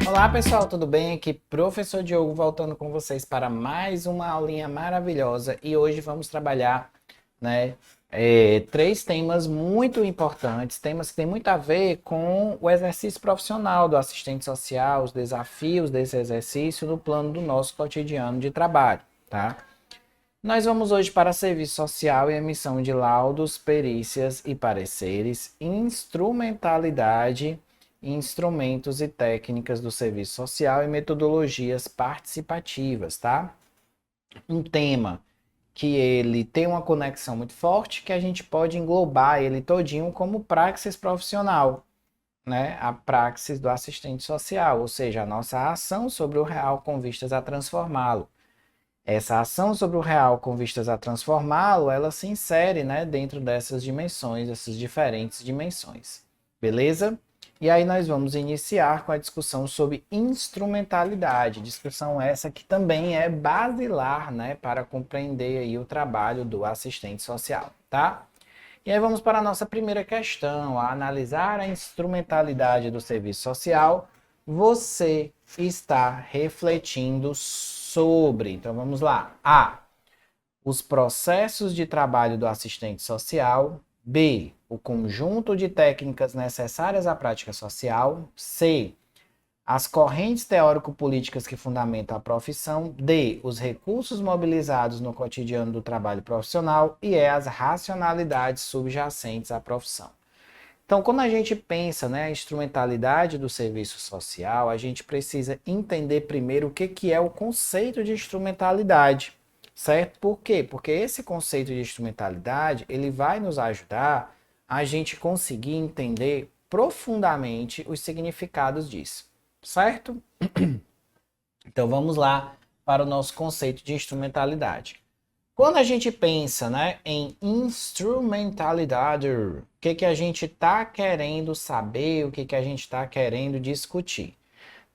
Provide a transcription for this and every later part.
Olá pessoal, tudo bem? Aqui professor Diogo voltando com vocês para mais uma aulinha maravilhosa e hoje vamos trabalhar, três temas muito importantes, temas que têm muito a ver com o exercício profissional do assistente social, os desafios desse exercício no plano do nosso cotidiano de trabalho, tá? Nós vamos hoje para serviço social e emissão de laudos, perícias e pareceres, instrumentalidade, instrumentos e técnicas do serviço social e metodologias participativas, tá? Um tema que ele tem uma conexão muito forte, que a gente pode englobar ele todinho como praxis profissional, né? A praxis do assistente social, ou seja, a nossa ação sobre o real com vistas a transformá-lo. Essa ação sobre o real com vistas a transformá-lo, ela se insere, né, dentro dessas dimensões, essas diferentes dimensões. Beleza? E aí nós vamos iniciar com a discussão sobre instrumentalidade, discussão essa que também é basilar, né, para compreender aí o trabalho do assistente social, tá? E aí vamos para a nossa primeira questão, a analisar a instrumentalidade do serviço social. Você está refletindo sobre, então vamos lá, A, os processos de trabalho do assistente social, B, o conjunto de técnicas necessárias à prática social, C, as correntes teórico-políticas que fundamentam a profissão, D, os recursos mobilizados no cotidiano do trabalho profissional e E, as racionalidades subjacentes à profissão. Então, quando a gente pensa, né, a instrumentalidade do serviço social, a gente precisa entender primeiro o que é o conceito de instrumentalidade, certo? Por quê? Porque esse conceito de instrumentalidade, ele vai nos ajudar a gente conseguir entender profundamente os significados disso, certo? Então, vamos lá para o nosso conceito de instrumentalidade. Quando a gente pensa, né, em instrumentalidade, o que a gente está querendo saber, o que a gente está querendo discutir?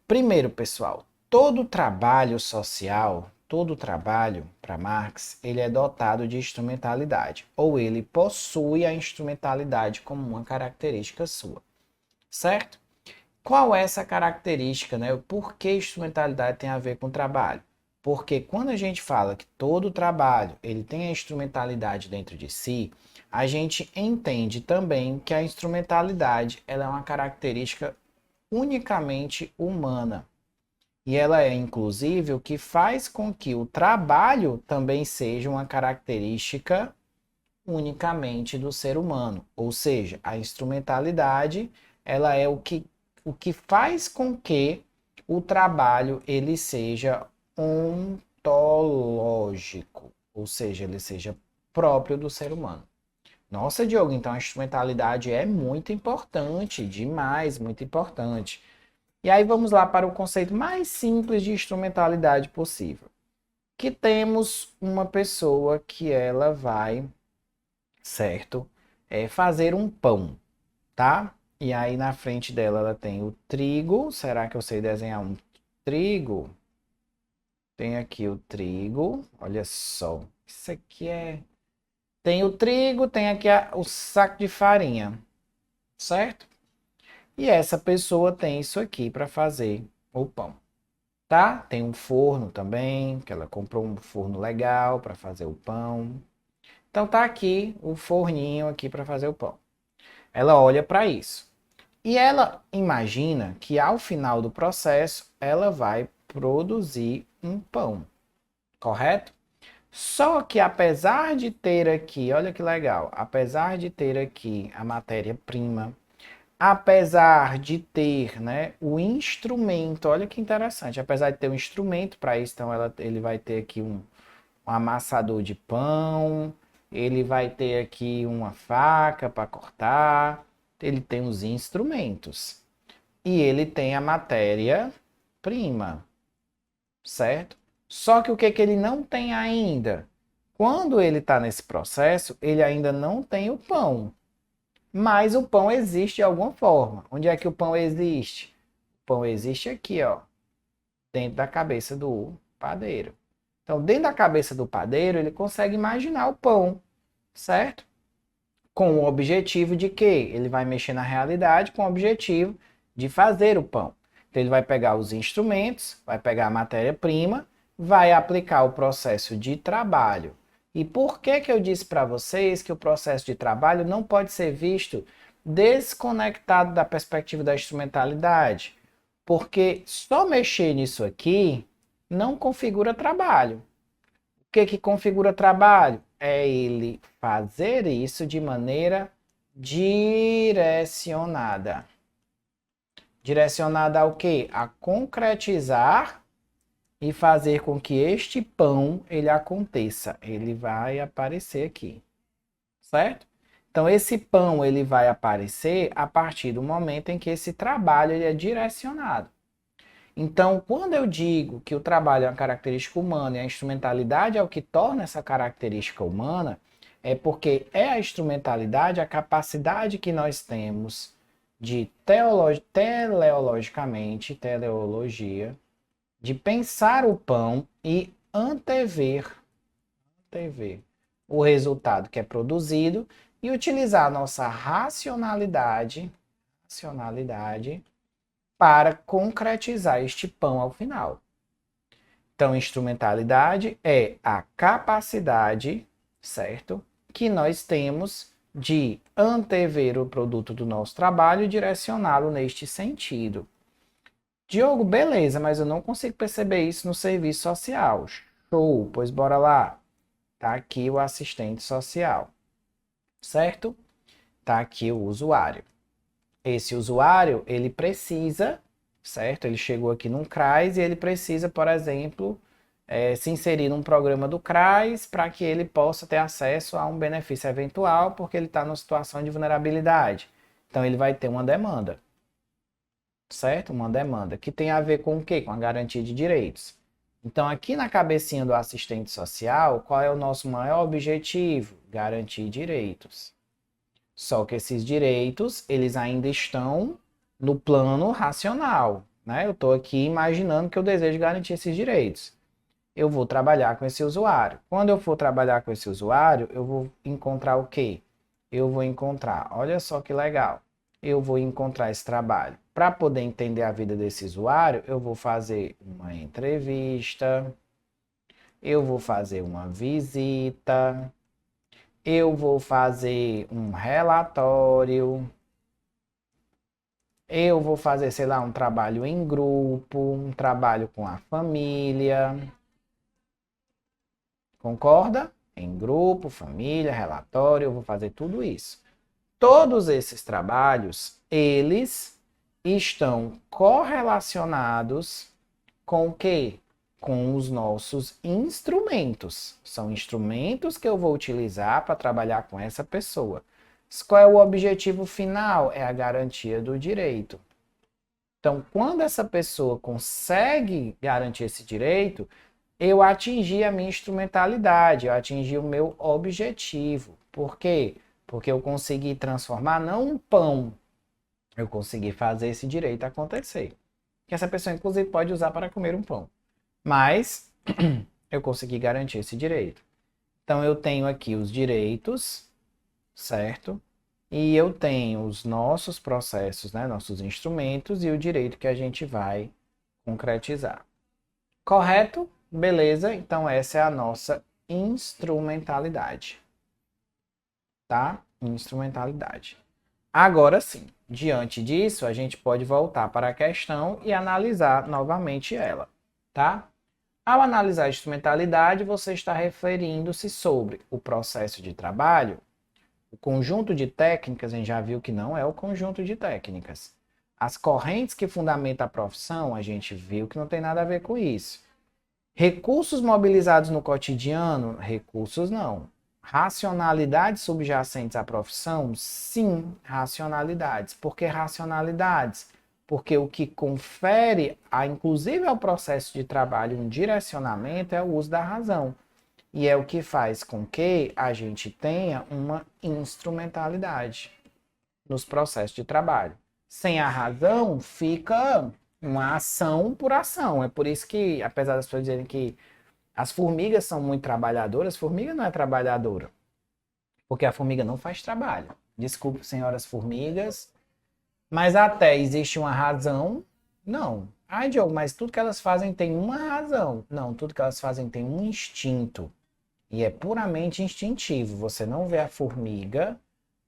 Primeiro, pessoal, todo trabalho social, todo trabalho, para Marx, ele é dotado de instrumentalidade, ou ele possui a instrumentalidade como uma característica sua, certo? Qual é essa característica, né? Por que instrumentalidade tem a ver com trabalho? Porque quando a gente fala que todo trabalho ele tem a instrumentalidade dentro de si, a gente entende também que a instrumentalidade ela é uma característica unicamente humana. E ela é, inclusive, o que faz com que o trabalho também seja uma característica unicamente do ser humano. Ou seja, a instrumentalidade ela é o que faz com que o trabalho ele seja ontológico, ou seja, ele seja próprio do ser humano. Nossa, Diogo, então a instrumentalidade é muito importante, demais, muito importante. E aí vamos lá para o conceito mais simples de instrumentalidade possível. Que temos uma pessoa que ela vai, certo, fazer um pão, tá? E aí na frente dela ela tem o trigo. Será que eu sei desenhar um trigo? Tem aqui o trigo, olha só, isso aqui tem o trigo, tem aqui o saco de farinha, certo? E essa pessoa tem isso aqui para fazer o pão, tá? Tem um forno também, que ela comprou um forno legal para fazer o pão. Então tá aqui o forninho aqui para fazer o pão. Ela olha para isso. E ela imagina que ao final do processo ela vai produzir um pão. correto? Só que apesar de ter aqui, olha que legal, apesar de ter aqui a matéria-prima, apesar de ter, né, o instrumento, olha que interessante, apesar de ter um instrumento para isso, então ele vai ter aqui um amassador de pão, ele vai ter aqui uma faca para cortar, ele tem os instrumentos e ele tem a matéria-prima, certo? Só que o que que ele não tem ainda? Quando ele está nesse processo, ele ainda não tem o pão. Mas o pão existe de alguma forma. Onde é que o pão existe? O pão existe aqui, ó, dentro da cabeça do padeiro. Então, dentro da cabeça do padeiro, ele consegue imaginar o pão, certo? Com o objetivo de quê? Ele vai mexer na realidade com o objetivo de fazer o pão. Então, ele vai pegar os instrumentos, vai pegar a matéria-prima, vai aplicar o processo de trabalho. E por que que eu disse para vocês que o processo de trabalho não pode ser visto desconectado da perspectiva da instrumentalidade? Porque só mexer nisso aqui não configura trabalho. O que que configura trabalho? É ele fazer isso de maneira direcionada. Direcionada ao quê? A concretizar e fazer com que este pão ele aconteça. Ele vai aparecer aqui, certo? Então esse pão ele vai aparecer a partir do momento em que esse trabalho ele é direcionado. Então, quando eu digo que o trabalho é uma característica humana e a instrumentalidade é o que torna essa característica humana, é porque é a instrumentalidade, a capacidade que nós temos de teleologia, de pensar o pão e antever o resultado que é produzido e utilizar a nossa racionalidade para concretizar este pão ao final. Então, instrumentalidade é a capacidade, certo? Que nós temos de antever o produto do nosso trabalho e direcioná-lo neste sentido. Diogo, beleza, mas eu não consigo perceber isso no serviço social. Show, pois bora lá. Tá aqui o assistente social, certo? Tá aqui o usuário. Esse usuário, ele precisa, certo? Ele chegou aqui num CRAS e ele precisa, por exemplo, se inserir num programa do CRAS para que ele possa ter acesso a um benefício eventual porque ele está numa situação de vulnerabilidade. Então, ele vai ter uma demanda, certo? Uma demanda que tem a ver com o quê? Com a garantia de direitos. Então, aqui na cabecinha do assistente social, qual é o nosso maior objetivo? Garantir direitos. Só que esses direitos, eles ainda estão no plano racional, né? Eu estou aqui imaginando que eu desejo garantir esses direitos. Eu vou trabalhar com esse usuário. Quando eu for trabalhar com esse usuário, eu vou encontrar o quê? Eu vou encontrar, olha só que legal, eu vou encontrar esse trabalho. Para poder entender a vida desse usuário, eu vou fazer uma entrevista, eu vou fazer uma visita, eu vou fazer um relatório, eu vou fazer, sei lá, um trabalho em grupo, um trabalho com a família. Concorda? Em grupo, família, relatório, eu vou fazer tudo isso. Todos esses trabalhos, eles estão correlacionados com o quê? Com os nossos instrumentos. São instrumentos que eu vou utilizar para trabalhar com essa pessoa. Qual é o objetivo final? É a garantia do direito. Então, quando essa pessoa consegue garantir esse direito, eu atingi a minha instrumentalidade, eu atingi o meu objetivo. Por quê? Porque eu consegui transformar não um pão, eu consegui fazer esse direito acontecer. Que essa pessoa, inclusive, pode usar para comer um pão. Mas eu consegui garantir esse direito. Então, eu tenho aqui os direitos, certo? E eu tenho os nossos processos, né? Nossos instrumentos e o direito que a gente vai concretizar. Correto? Beleza? Então, essa é a nossa instrumentalidade. Tá? Instrumentalidade. Agora sim, diante disso, a gente pode voltar para a questão e analisar novamente ela, tá? Ao analisar a instrumentalidade, você está referindo-se sobre o processo de trabalho, o conjunto de técnicas, a gente já viu que não é o conjunto de técnicas. As correntes que fundamentam a profissão, a gente viu que não tem nada a ver com isso. Recursos mobilizados no cotidiano, recursos não. Racionalidades subjacentes à profissão, sim, racionalidades. Por que racionalidades? Porque o que confere, inclusive ao processo de trabalho, um direcionamento é o uso da razão. E é o que faz com que a gente tenha uma instrumentalidade nos processos de trabalho. Sem a razão, fica uma ação por ação. É por isso que, apesar das pessoas dizerem que as formigas são muito trabalhadoras, formiga não é trabalhadora. Porque a formiga não faz trabalho. Desculpe, senhoras formigas, mas até existe uma razão? Não. Ai, Diogo, mas tudo que elas fazem tem uma razão. Não, tudo que elas fazem tem um instinto. E é puramente instintivo. Você não vê a formiga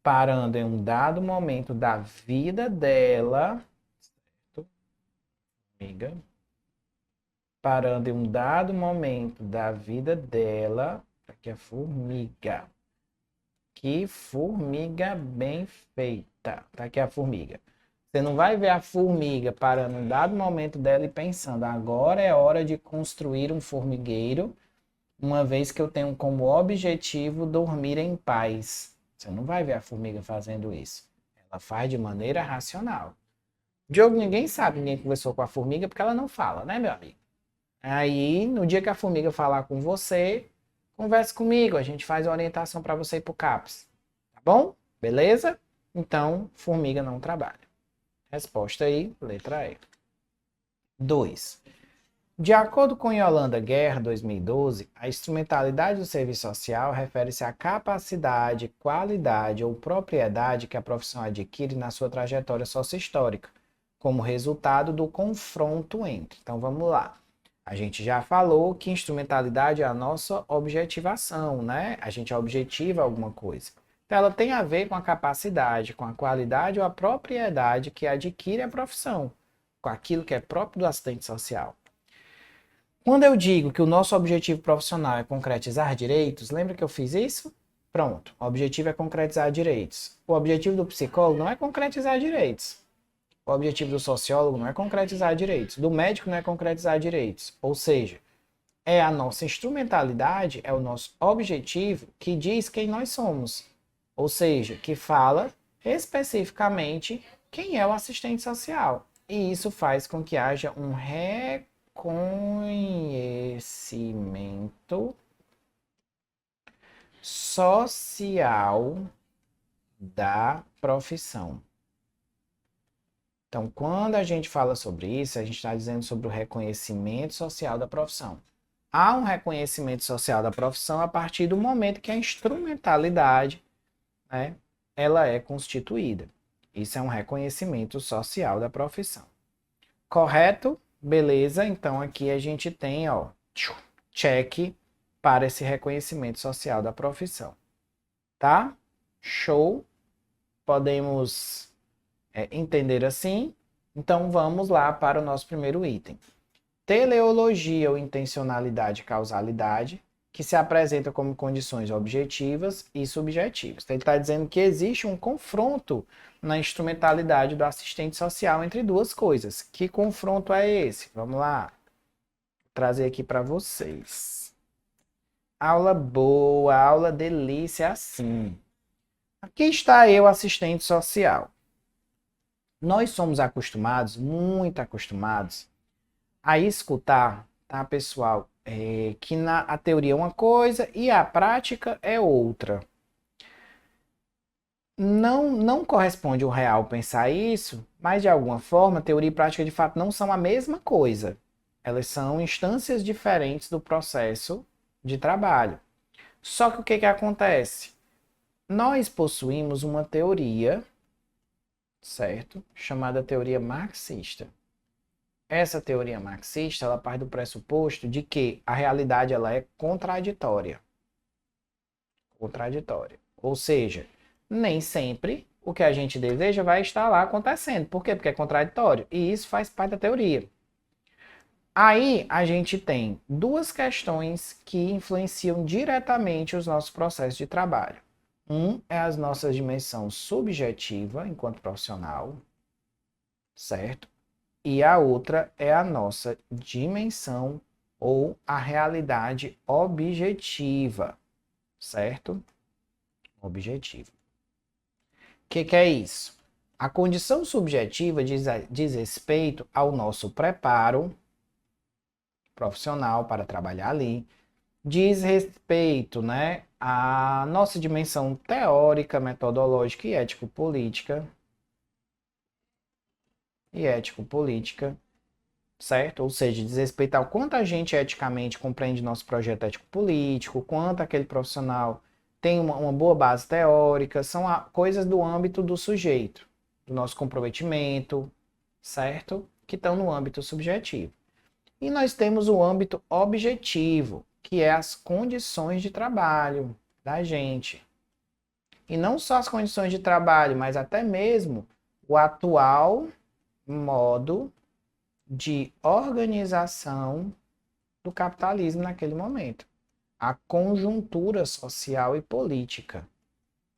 parando em um dado momento da vida dela, certo? Formiga, parando em um dado momento da vida dela, aqui a formiga. Que formiga bem feita. Tá aqui a formiga. Você não vai ver a formiga parando em um dado momento dela e pensando, agora é hora de construir um formigueiro, uma vez que eu tenho como objetivo dormir em paz. Você não vai ver a formiga fazendo isso. Ela faz de maneira racional. Diogo, ninguém sabe, ninguém conversou com a formiga porque ela não fala, né, meu amigo? Aí, no dia que a formiga falar com você, converse comigo, a gente faz a orientação para você ir para o CAPS. Tá bom? Beleza? Então, formiga não trabalha. Resposta aí, letra E. 2. De acordo com Yolanda Guerra, 2012, a instrumentalidade do serviço social refere-se à capacidade, qualidade ou propriedade que a profissão adquire na sua trajetória sociohistórica, como resultado do confronto entre. Então vamos lá. A gente já falou que instrumentalidade é a nossa objetivação, né? A gente objetiva alguma coisa. Então ela tem a ver com a capacidade, com a qualidade ou a propriedade que adquire a profissão, com aquilo que é próprio do assistente social. Quando eu digo que o nosso objetivo profissional é concretizar direitos, lembra que eu fiz isso? Pronto, o objetivo é concretizar direitos. O objetivo do psicólogo não é concretizar direitos. O objetivo do sociólogo não é concretizar direitos. Do médico não é concretizar direitos. Ou seja, é a nossa instrumentalidade, é o nosso objetivo que diz quem nós somos. Ou seja, que fala especificamente quem é o assistente social. E isso faz com que haja um reconhecimento social da profissão. Então, quando a gente fala sobre isso, a gente está dizendo sobre o reconhecimento social da profissão. Há um reconhecimento social da profissão a partir do momento que a instrumentalidade, né, ela é constituída. Isso é um reconhecimento social da profissão. Correto? Beleza? Então aqui a gente tem, ó, check para esse reconhecimento social da profissão. Tá? Show? Podemos entender assim? Então vamos lá para o nosso primeiro item. Teleologia ou intencionalidade e causalidade, que se apresenta como condições objetivas e subjetivas. Então, ele está dizendo que existe um confronto na instrumentalidade do assistente social entre duas coisas. Que confronto é esse? Vamos lá. Vou trazer aqui para vocês. Aula boa, aula delícia assim. Aqui está eu, assistente social. Nós somos acostumados, muito acostumados, a escutar, tá, pessoal? Que a teoria é uma coisa e a prática é outra. Não corresponde ao real pensar isso, mas de alguma forma, teoria e prática de fato não são a mesma coisa. Elas são instâncias diferentes do processo de trabalho. Só que o que acontece? Nós possuímos uma teoria, certo? Chamada teoria marxista. Essa teoria marxista, ela parte do pressuposto de que a realidade ela é contraditória. Contraditória. Ou seja, nem sempre o que a gente deseja vai estar lá acontecendo. Por quê? Porque é contraditório. E isso faz parte da teoria. Aí a gente tem duas questões que influenciam diretamente os nossos processos de trabalho. Um é a nossa dimensão subjetiva enquanto profissional, certo? E a outra é a nossa dimensão ou a realidade objetiva, certo? Objetiva. O que é isso? A condição subjetiva diz respeito ao nosso preparo profissional para trabalhar ali, diz respeito, né, à nossa dimensão teórica, metodológica e ético-política, certo? Ou seja, diz respeito ao quanto a gente eticamente compreende nosso projeto ético-político, quanto aquele profissional tem uma boa base teórica, são coisas do âmbito do sujeito, do nosso comprometimento, certo? Que estão no âmbito subjetivo. E nós temos o âmbito objetivo, que é as condições de trabalho da gente. E não só as condições de trabalho, mas até mesmo o atual modo de organização do capitalismo naquele momento. A conjuntura social e política,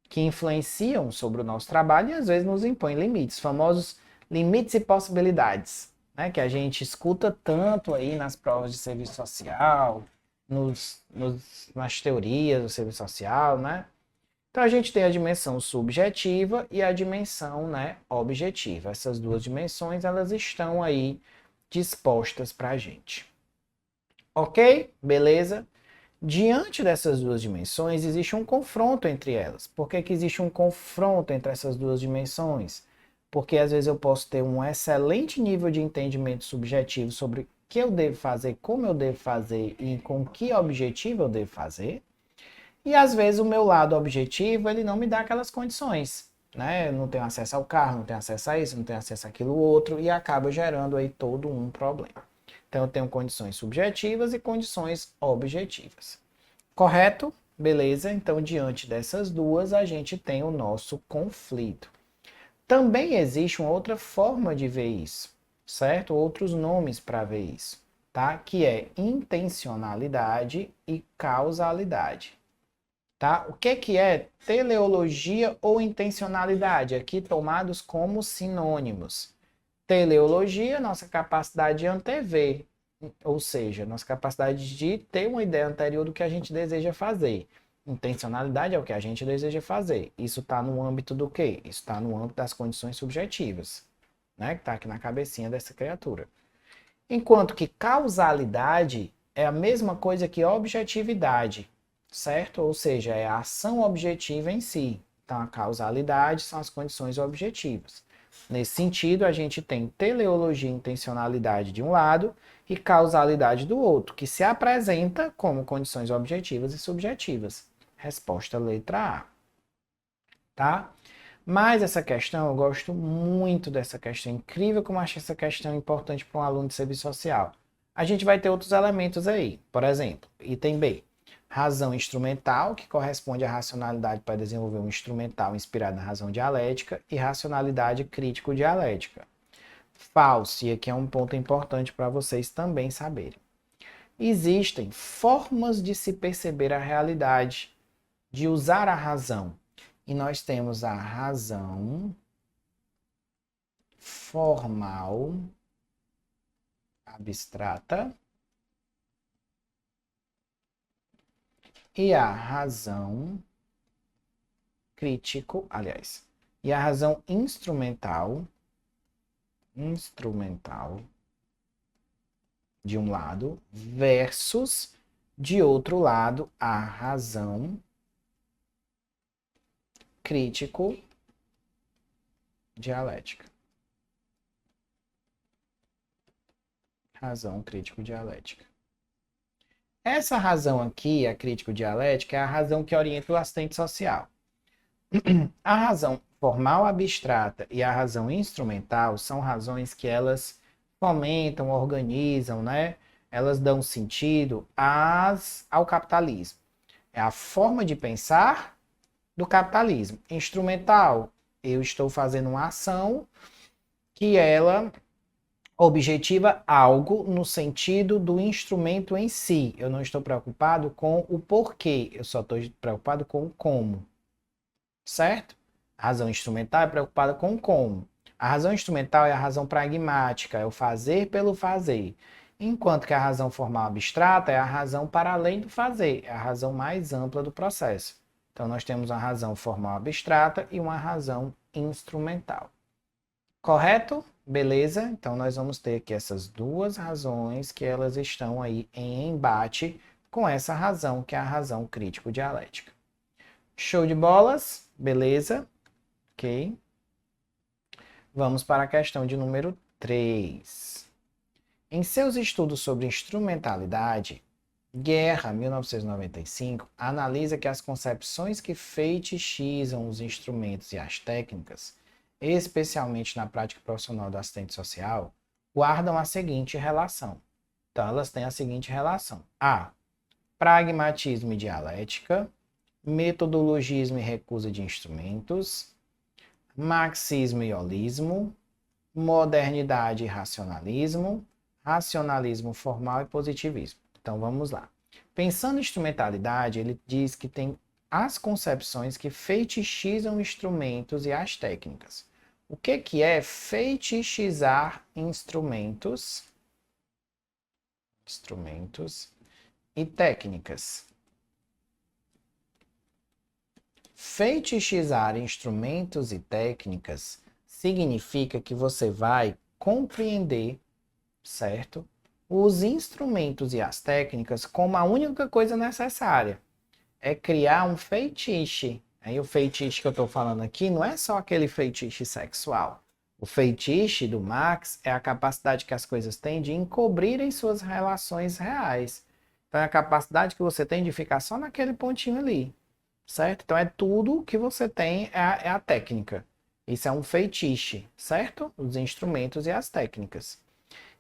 que influenciam sobre o nosso trabalho e às vezes nos impõem limites, famosos limites e possibilidades, né, que a gente escuta tanto aí nas provas de serviço social, nas teorias do serviço social, né? Então a gente tem a dimensão subjetiva e a dimensão, né, objetiva. Essas duas dimensões, elas estão aí dispostas para a gente. Ok? Beleza? Diante dessas duas dimensões, existe um confronto entre elas. Por que que existe um confronto entre essas duas dimensões? Porque às vezes eu posso ter um excelente nível de entendimento subjetivo sobre o que eu devo fazer, como eu devo fazer e com que objetivo eu devo fazer. E às vezes o meu lado objetivo, ele não me dá aquelas condições, né? Eu não tenho acesso ao carro, não tenho acesso a isso, não tenho acesso àquilo outro e acaba gerando aí todo um problema. Então eu tenho condições subjetivas e condições objetivas. Correto? Beleza? Então diante dessas duas a gente tem o nosso conflito. Também existe uma outra forma de ver isso, certo? Outros nomes para ver isso, tá? Que é intencionalidade e causalidade. Tá? O que é teleologia ou intencionalidade? Aqui tomados como sinônimos. Teleologia, nossa capacidade de antever, ou seja, nossa capacidade de ter uma ideia anterior do que a gente deseja fazer. Intencionalidade é o que a gente deseja fazer. Isso está no âmbito do quê? Isso está no âmbito das condições subjetivas, né? Que está aqui na cabecinha dessa criatura. Enquanto que causalidade é a mesma coisa que objetividade, certo? Ou seja, é a ação objetiva em si. Então, a causalidade são as condições objetivas. Nesse sentido, a gente tem teleologia e intencionalidade de um lado e causalidade do outro, que se apresenta como condições objetivas e subjetivas. Resposta letra A. Tá? Mas essa questão, eu gosto muito dessa questão. Incrível como eu acho essa questão importante para um aluno de serviço social. A gente vai ter outros elementos aí. Por exemplo, item B. Razão instrumental, que corresponde à racionalidade para desenvolver um instrumental inspirado na razão dialética, e racionalidade crítico-dialética. Falso, e aqui é um ponto importante para vocês também saberem. Existem formas de se perceber a realidade, de usar a razão. E nós temos a razão formal abstrata e a razão e a razão instrumental de um lado versus de outro lado a razão crítico-dialética. Razão crítico-dialética. Essa razão aqui, a crítico-dialética, é a razão que orienta o assistente social. A razão formal abstrata e a razão instrumental são razões que elas fomentam, organizam, né? Elas dão sentido ao capitalismo. É a forma de pensar do capitalismo. Instrumental, eu estou fazendo uma ação que ela Objetiva algo no sentido do instrumento em si. Eu não estou preocupado com o porquê, eu só estou preocupado com o como. Certo? A razão instrumental é preocupada com o como. A razão instrumental é a razão pragmática, é o fazer pelo fazer. Enquanto que a razão formal abstrata é a razão para além do fazer, é a razão mais ampla do processo. Então, nós temos uma razão formal abstrata e uma razão instrumental. Correto? Beleza? Então, nós vamos ter aqui essas duas razões que elas estão aí em embate com essa razão, que é a razão crítico-dialética. Show de bolas? Beleza? Ok. Vamos para a questão de número 3. Em seus estudos sobre instrumentalidade, Guerra, 1995, analisa que as concepções que fetichizam os instrumentos e as técnicas, especialmente na prática profissional do assistente social, guardam a seguinte relação. Então, elas têm a seguinte relação. A. Pragmatismo e dialética. Metodologismo e recusa de instrumentos. Marxismo e holismo. Modernidade e racionalismo. Racionalismo formal e positivismo. Então vamos lá. Pensando em instrumentalidade, ele diz que tem as concepções que fetichizam instrumentos e as técnicas. O que é fetichizar instrumentos e técnicas? Fetichizar instrumentos e técnicas significa que você vai compreender, certo? Os instrumentos e as técnicas como a única coisa necessária. É criar um feitiço. Aí o feitiço que eu estou falando aqui não é só aquele feitiço sexual. O feitiço do Marx é a capacidade que as coisas têm de encobrirem suas relações reais. Então é a capacidade que você tem de ficar só naquele pontinho ali. Certo? Então é tudo que você tem, é a técnica. Isso é um feitiço, certo? Os instrumentos e as técnicas.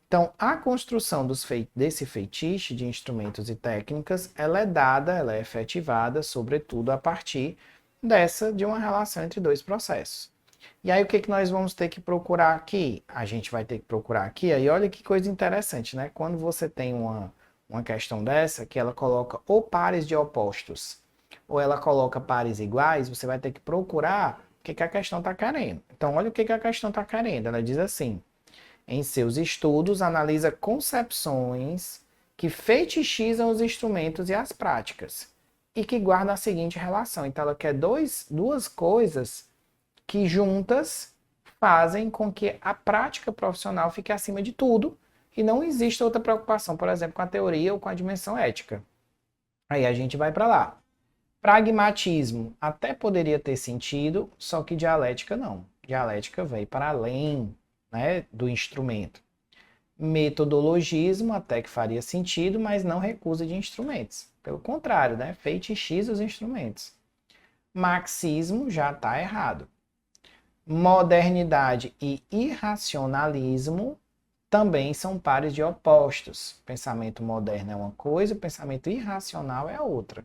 Então, a construção desse feitiço de instrumentos e técnicas, ela é efetivada, sobretudo, a partir de uma relação entre dois processos. E aí, o que nós vamos ter que procurar aqui? A gente vai ter que procurar aqui, aí olha que coisa interessante, né? Quando você tem uma questão dessa, que ela coloca ou pares de opostos, ou ela coloca pares iguais, você vai ter que procurar o que a questão está querendo. Então, olha o que a questão está querendo. Ela diz assim: em seus estudos, analisa concepções que fetichizam os instrumentos e as práticas e que guardam a seguinte relação. Então, ela quer duas coisas que juntas fazem com que a prática profissional fique acima de tudo e não exista outra preocupação, por exemplo, com a teoria ou com a dimensão ética. Aí a gente vai para lá. Pragmatismo até poderia ter sentido, só que dialética não. Dialética veio para além, né, do instrumento. Metodologismo até que faria sentido, mas não recusa de instrumentos. Pelo contrário, né, fetichiza os instrumentos. Marxismo já está errado. Modernidade e irracionalismo também são pares de opostos. Pensamento moderno é uma coisa, o pensamento irracional é a outra.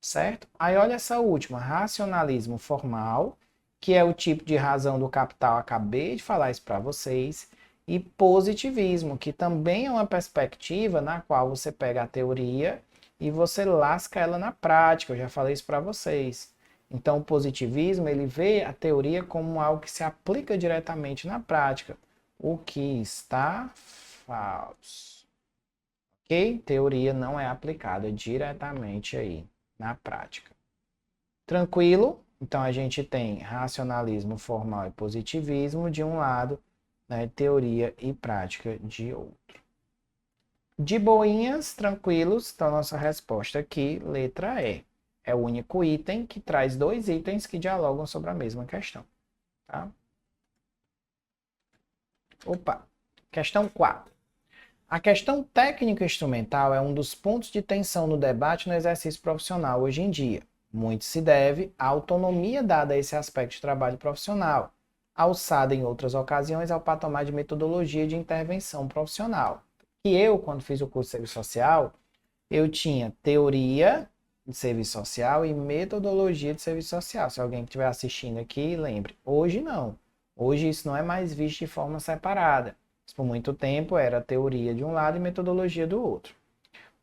Certo? Aí olha essa última, racionalismo formal, que é o tipo de razão do capital, acabei de falar isso para vocês, e positivismo, que também é uma perspectiva na qual você pega a teoria e você lasca ela na prática, eu já falei isso para vocês. Então o positivismo, ele vê a teoria como algo que se aplica diretamente na prática, o que está falso. Ok? Teoria não é aplicada diretamente aí na prática. Tranquilo? Então a gente tem racionalismo formal e positivismo de um lado, né, teoria e prática de outro. De boinhas, tranquilos, então nossa resposta aqui, letra E. É o único item que traz dois itens que dialogam sobre a mesma questão. Tá? Opa! Questão 4. A questão técnico-instrumental é um dos pontos de tensão no debate no exercício profissional hoje em dia. Muito se deve à autonomia dada a esse aspecto de trabalho profissional, alçada em outras ocasiões ao patamar de metodologia de intervenção profissional. E eu, quando fiz o curso de serviço social, eu tinha teoria de serviço social e metodologia de serviço social. Se alguém estiver assistindo aqui, lembre. Hoje não. Hoje isso não é mais visto de forma separada. Por muito tempo era teoria de um lado e metodologia do outro.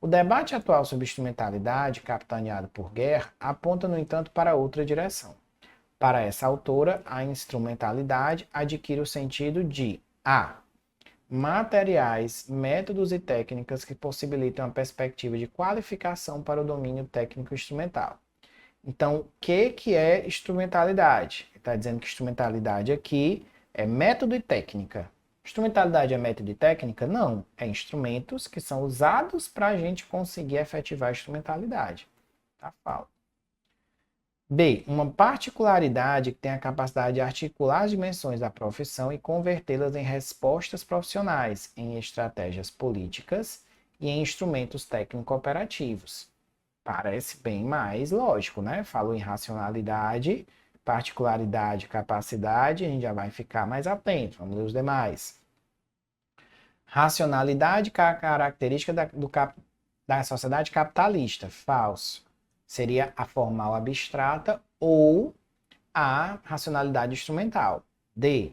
O debate atual sobre instrumentalidade, capitaneado por Guerra, aponta, no entanto, para outra direção. Para essa autora, a instrumentalidade adquire o sentido de a. Materiais, métodos e técnicas que possibilitam a perspectiva de qualificação para o domínio técnico instrumental. Então, o que é instrumentalidade? Está dizendo que instrumentalidade aqui é método e técnica. Instrumentalidade é método e técnica? Não. É instrumentos que são usados para a gente conseguir efetivar a instrumentalidade. Tá? Fala. B. Uma particularidade que tem a capacidade de articular as dimensões da profissão e convertê-las em respostas profissionais, em estratégias políticas e em instrumentos técnico-operativos. Parece bem mais lógico, né? Falou em racionalidade, particularidade, capacidade, a gente já vai ficar mais atento. Vamos ler os demais. Racionalidade, característica da sociedade capitalista. Falso. Seria a formal abstrata ou a racionalidade instrumental. D.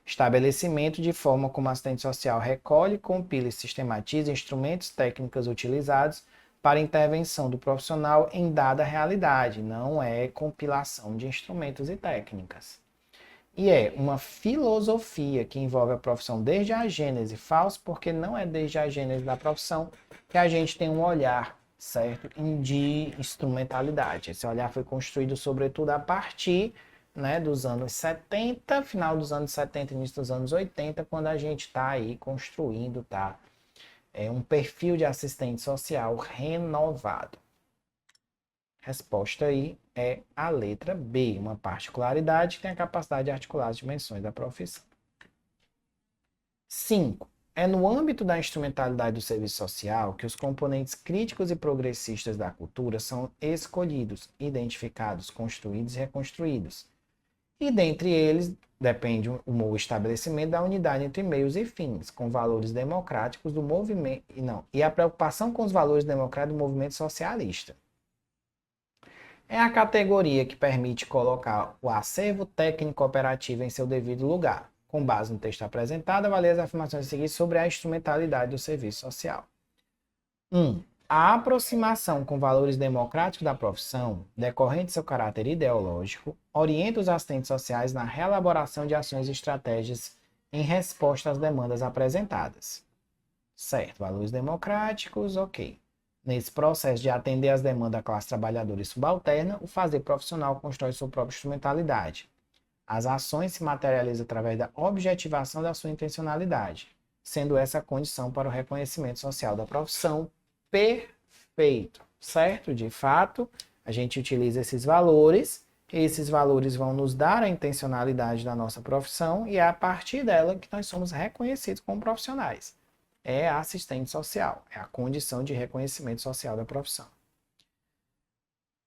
Estabelecimento de forma como a assistente social recolhe, compila e sistematiza instrumentos técnicos utilizados para intervenção do profissional em dada realidade. Não é compilação de instrumentos e técnicas. E é uma filosofia que envolve a profissão desde a gênese. Falso, porque não é desde a gênese da profissão que a gente tem um olhar, certo, de instrumentalidade. Esse olhar foi construído, sobretudo, a partir, né, dos anos 70, final dos anos 70, início dos anos 80, quando a gente está aí construindo, tá? Um perfil de assistente social renovado. Resposta aí é a letra B, uma particularidade que tem a capacidade de articular as dimensões da profissão. 5. É no âmbito da instrumentalidade do serviço social que os componentes críticos e progressistas da cultura são escolhidos, identificados, construídos e reconstruídos. E dentre eles depende o estabelecimento da unidade entre meios e fins, com valores democráticos do movimento, e a preocupação com os valores democráticos do movimento socialista. É a categoria que permite colocar o acervo técnico operativo em seu devido lugar. Com base no texto apresentado, avalie as afirmações seguintes sobre a instrumentalidade do serviço social. 1. A aproximação com valores democráticos da profissão, decorrente de seu caráter ideológico, orienta os assistentes sociais na reelaboração de ações e estratégias em resposta às demandas apresentadas. Certo, valores democráticos, ok. Nesse processo de atender às demandas da classe trabalhadora e subalterna, o fazer profissional constrói sua própria instrumentalidade. As ações se materializam através da objetivação da sua intencionalidade, sendo essa a condição para o reconhecimento social da profissão. Perfeito, certo? De fato, a gente utiliza esses valores vão nos dar a intencionalidade da nossa profissão e é a partir dela que nós somos reconhecidos como profissionais. É a assistente social, é a condição de reconhecimento social da profissão.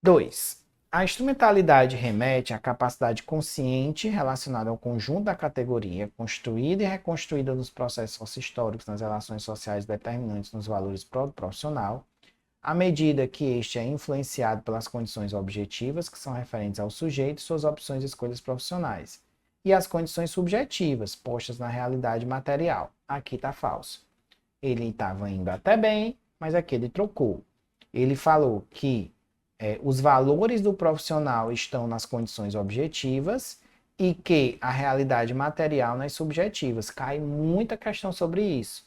2. A instrumentalidade remete à capacidade consciente relacionada ao conjunto da categoria, construída e reconstruída nos processos históricos, nas relações sociais determinantes nos valores profissional, à medida que este é influenciado pelas condições objetivas, que são referentes ao sujeito e suas opções e escolhas profissionais, e as condições subjetivas, postas na realidade material. Aqui está falso. Ele estava indo até bem, mas aqui ele trocou. Ele falou que os valores do profissional estão nas condições objetivas e que a realidade material nas subjetivas. Cai muita questão sobre isso.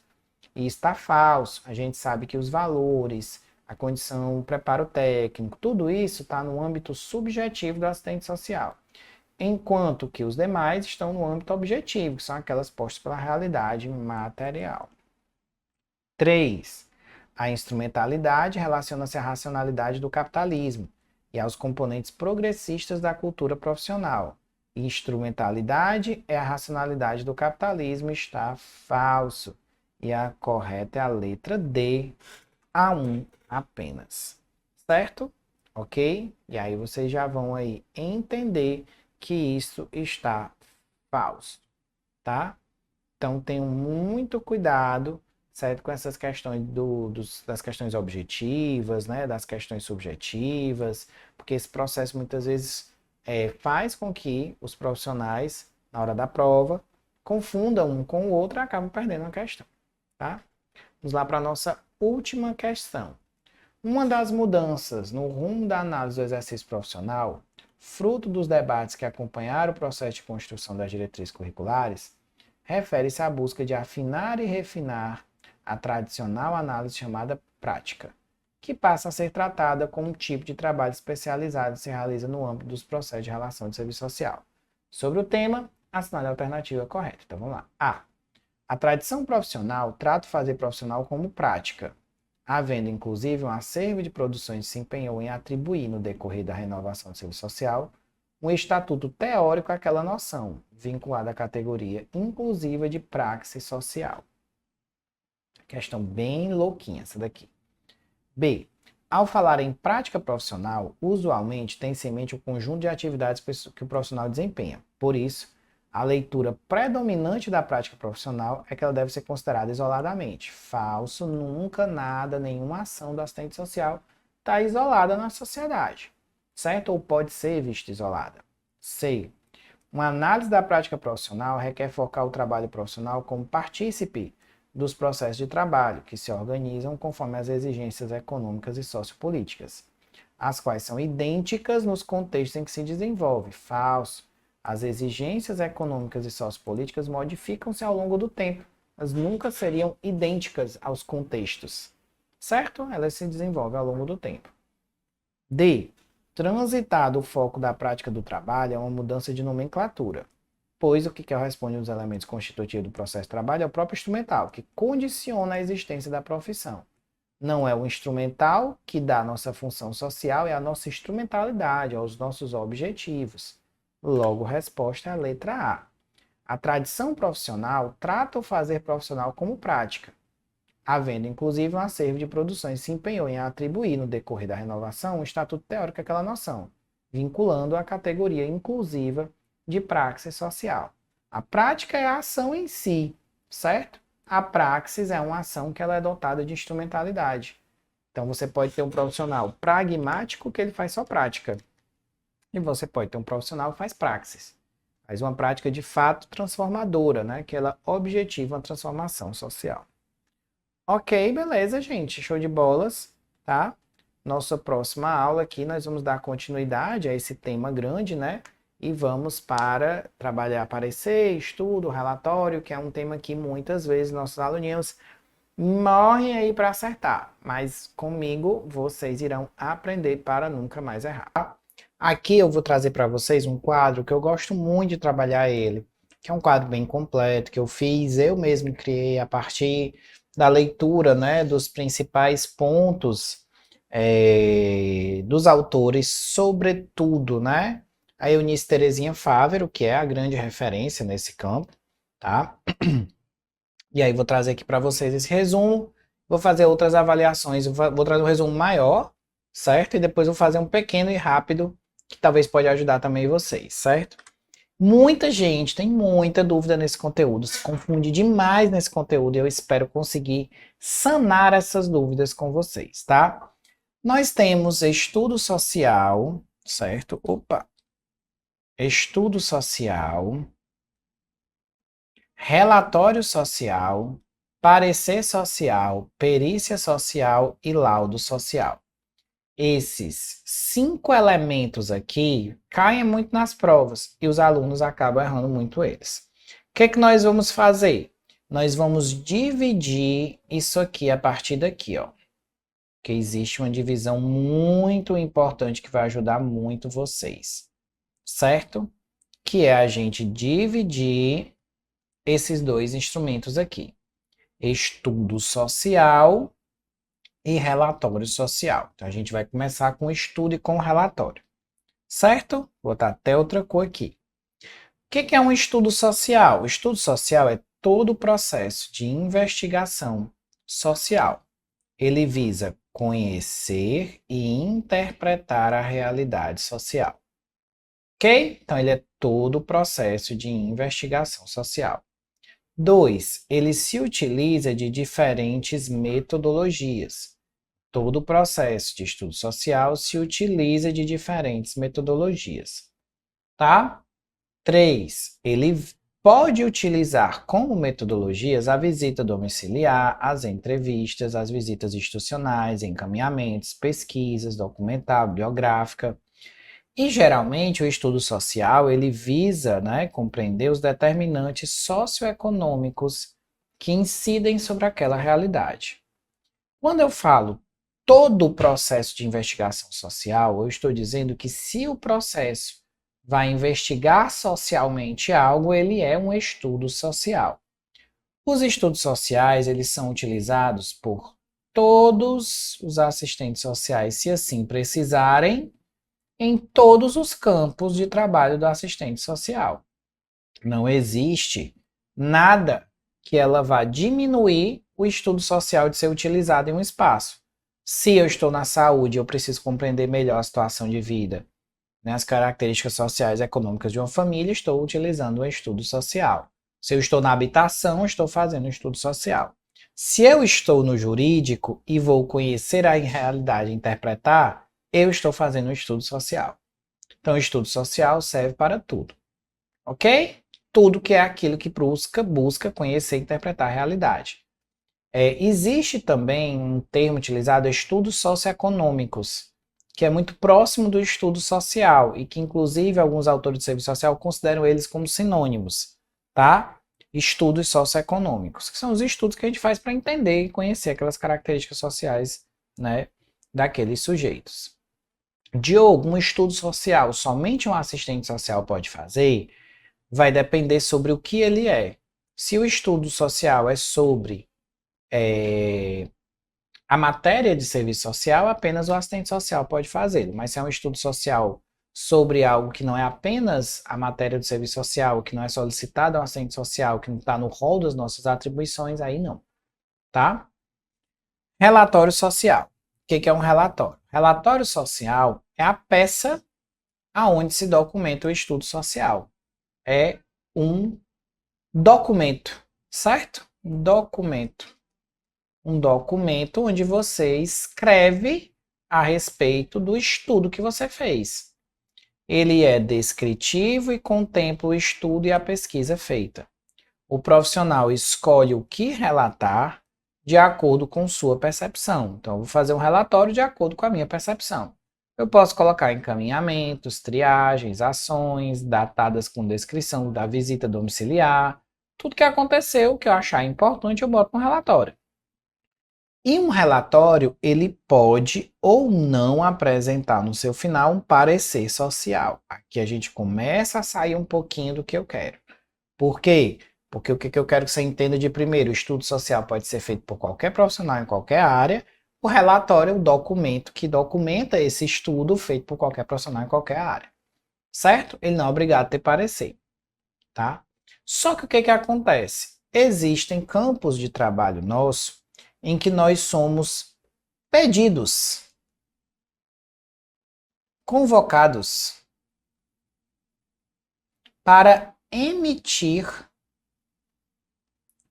E está falso. A gente sabe que os valores, a condição, o preparo técnico, tudo isso está no âmbito subjetivo do assistente social. Enquanto que os demais estão no âmbito objetivo, que são aquelas postas pela realidade material. 3. A instrumentalidade relaciona-se à racionalidade do capitalismo e aos componentes progressistas da cultura profissional. Instrumentalidade é a racionalidade do capitalismo, está falso. E a correta é a letra D, A1 apenas. Certo? Ok? E aí vocês já vão aí entender que isso está falso, tá? Então tenham muito cuidado, certo? Com essas questões das questões objetivas, né? Das questões subjetivas, porque esse processo muitas vezes faz com que os profissionais, na hora da prova, confunda um com o outro e acabam perdendo a questão, tá? Vamos lá para a nossa última questão. Uma das mudanças no rumo da análise do exercício profissional, fruto dos debates que acompanharam o processo de construção das diretrizes curriculares, refere-se à busca de afinar e refinar a tradicional análise chamada prática, que passa a ser tratada como um tipo de trabalho especializado que se realiza no âmbito dos processos de relação de serviço social. Sobre o tema, assinale a alternativa correta. Então vamos lá. A. A tradição profissional trata o fazer profissional como prática, havendo inclusive um acervo de produções que se empenhou em atribuir, no decorrer da renovação do serviço social, um estatuto teórico àquela noção, vinculada à categoria inclusiva de praxe social. Questão bem louquinha essa daqui. B. Ao falar em prática profissional, usualmente tem-se em mente o conjunto de atividades que o profissional desempenha. Por isso, a leitura predominante da prática profissional é que ela deve ser considerada isoladamente. Falso, nunca, nada, nenhuma ação do assistente social está isolada na sociedade, certo? Ou pode ser vista isolada. C. Uma análise da prática profissional requer focar o trabalho profissional como partícipe dos processos de trabalho, que se organizam conforme as exigências econômicas e sociopolíticas, as quais são idênticas nos contextos em que se desenvolve. Falso. As exigências econômicas e sociopolíticas modificam-se ao longo do tempo. Elas nunca seriam idênticas aos contextos, certo? Elas se desenvolvem ao longo do tempo. D. Transitado o foco da prática do trabalho é uma mudança de nomenclatura, pois o que corresponde aos elementos constitutivos do processo de trabalho é o próprio instrumental, que condiciona a existência da profissão. Não é o instrumental que dá a nossa função social, é a nossa instrumentalidade, aos nossos objetivos. Logo, resposta é a letra A. A tradição profissional trata o fazer profissional como prática, havendo inclusive um acervo de produções que se empenhou em atribuir, no decorrer da renovação, um estatuto teórico àquela noção, vinculando a categoria inclusiva de praxis social. A prática é a ação em si, certo? A praxis é uma ação que ela é dotada de instrumentalidade. Então você pode ter um profissional pragmático que ele faz só prática. E você pode ter um profissional que faz praxis. Faz uma prática de fato transformadora, né? Que ela objetiva uma transformação social. Ok, beleza, gente. Show de bolas, tá? Nossa próxima aula aqui nós vamos dar continuidade a esse tema grande, né? E vamos para trabalhar parecer, estudo, relatório, que é um tema que muitas vezes nossos aluninhos morrem aí para acertar. Mas comigo vocês irão aprender para nunca mais errar. Aqui eu vou trazer para vocês um quadro que eu gosto muito de trabalhar ele, que é um quadro bem completo, que eu fiz, eu mesmo criei a partir da leitura, né, dos principais pontos dos autores, sobretudo, né, a Eunice Terezinha Fávero, que é a grande referência nesse campo, tá? E aí vou trazer aqui para vocês esse resumo, vou fazer outras avaliações, vou trazer um resumo maior, certo? E depois vou fazer um pequeno e rápido, que talvez pode ajudar também vocês, certo? Muita gente tem muita dúvida nesse conteúdo, se confunde demais nesse conteúdo e eu espero conseguir sanar essas dúvidas com vocês, tá? Nós temos estudo social, certo? Estudo social, relatório social, parecer social, perícia social e laudo social. Esses 5 elementos aqui caem muito nas provas e os alunos acabam errando muito eles. O que é que nós vamos fazer? Nós vamos dividir isso aqui a partir daqui, ó. Que existe uma divisão muito importante que vai ajudar muito vocês, certo? Que é a gente dividir esses dois instrumentos aqui. Estudo social e relatório social. Então, a gente vai começar com o estudo e com o relatório. Certo? Vou botar até outra cor aqui. O que é um estudo social? O estudo social é todo o processo de investigação social. Ele visa conhecer e interpretar a realidade social. Ok? Então, ele é todo o processo de investigação social. 2. Ele se utiliza de diferentes metodologias. Todo o processo de estudo social se utiliza de diferentes metodologias. Tá? 3. Ele pode utilizar como metodologias a visita domiciliar, as entrevistas, as visitas institucionais, encaminhamentos, pesquisas, documental, bibliográfica. E geralmente o estudo social ele visa, né, compreender os determinantes socioeconômicos que incidem sobre aquela realidade. Quando eu falo todo o processo de investigação social, eu estou dizendo que se o processo vai investigar socialmente algo, ele é um estudo social. Os estudos sociais, eles são utilizados por todos os assistentes sociais, se assim precisarem, em todos os campos de trabalho do assistente social. Não existe nada que ela vá diminuir o estudo social de ser utilizado em um espaço. Se eu estou na saúde, eu preciso compreender melhor a situação de vida, né, as características sociais e econômicas de uma família, estou utilizando um estudo social. Se eu estou na habitação, estou fazendo um estudo social. Se eu estou no jurídico e vou conhecer a realidade e interpretar, eu estou fazendo um estudo social. Então, o estudo social serve para tudo. Ok? Tudo que é aquilo que busca conhecer e interpretar a realidade. Existe também um termo utilizado, estudos socioeconômicos, que é muito próximo do estudo social e que, inclusive, alguns autores de serviço social consideram eles como sinônimos, tá? Estudos socioeconômicos, que são os estudos que a gente faz para entender e conhecer aquelas características sociais, né, daqueles sujeitos. Diogo, um estudo social, somente um assistente social pode fazer? Vai depender sobre o que ele é. Se o estudo social é sobre a matéria de serviço social, apenas o assistente social pode fazer. Mas se é um estudo social sobre algo que não é apenas a matéria do serviço social, que não é solicitado ao assistente social, que não está no rol das nossas atribuições, aí não. Tá? Relatório social. O que é um relatório? Relatório social é a peça aonde se documenta o estudo social. É um documento, certo? Um documento onde você escreve a respeito do estudo que você fez. Ele é descritivo e contempla o estudo e a pesquisa feita. O profissional escolhe o que relatar de acordo com sua percepção. Então, eu vou fazer um relatório de acordo com a minha percepção. Eu posso colocar encaminhamentos, triagens, ações, datadas com descrição da visita domiciliar, tudo que aconteceu, que eu achar importante, eu boto no relatório. E um relatório, ele pode ou não apresentar no seu final um parecer social. Aqui a gente começa a sair um pouquinho do que eu quero. Por quê? Porque o que eu quero que você entenda de primeiro, o estudo social pode ser feito por qualquer profissional em qualquer área. O relatório é o documento que documenta esse estudo feito por qualquer profissional em qualquer área. Certo? Ele não é obrigado a ter parecer. Tá? Só que o que acontece? Existem campos de trabalho nosso em que nós somos pedidos, convocados para emitir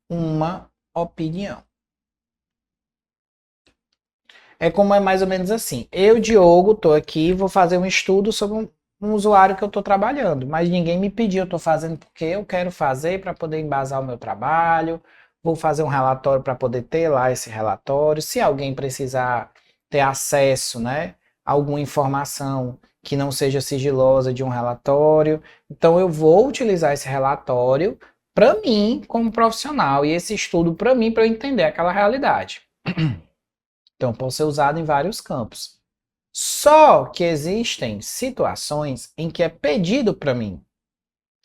uma opinião. É como é mais ou menos assim. Eu, Diogo, estou aqui e vou fazer um estudo sobre um usuário que eu estou trabalhando, mas ninguém me pediu, eu estou fazendo porque eu quero fazer para poder embasar o meu trabalho, vou fazer um relatório para poder ter lá esse relatório. Se alguém precisar ter acesso, né, a alguma informação que não seja sigilosa de um relatório, então eu vou utilizar esse relatório para mim como profissional e esse estudo para mim para eu entender aquela realidade. Então, pode ser usado em vários campos. Só que existem situações em que é pedido para mim.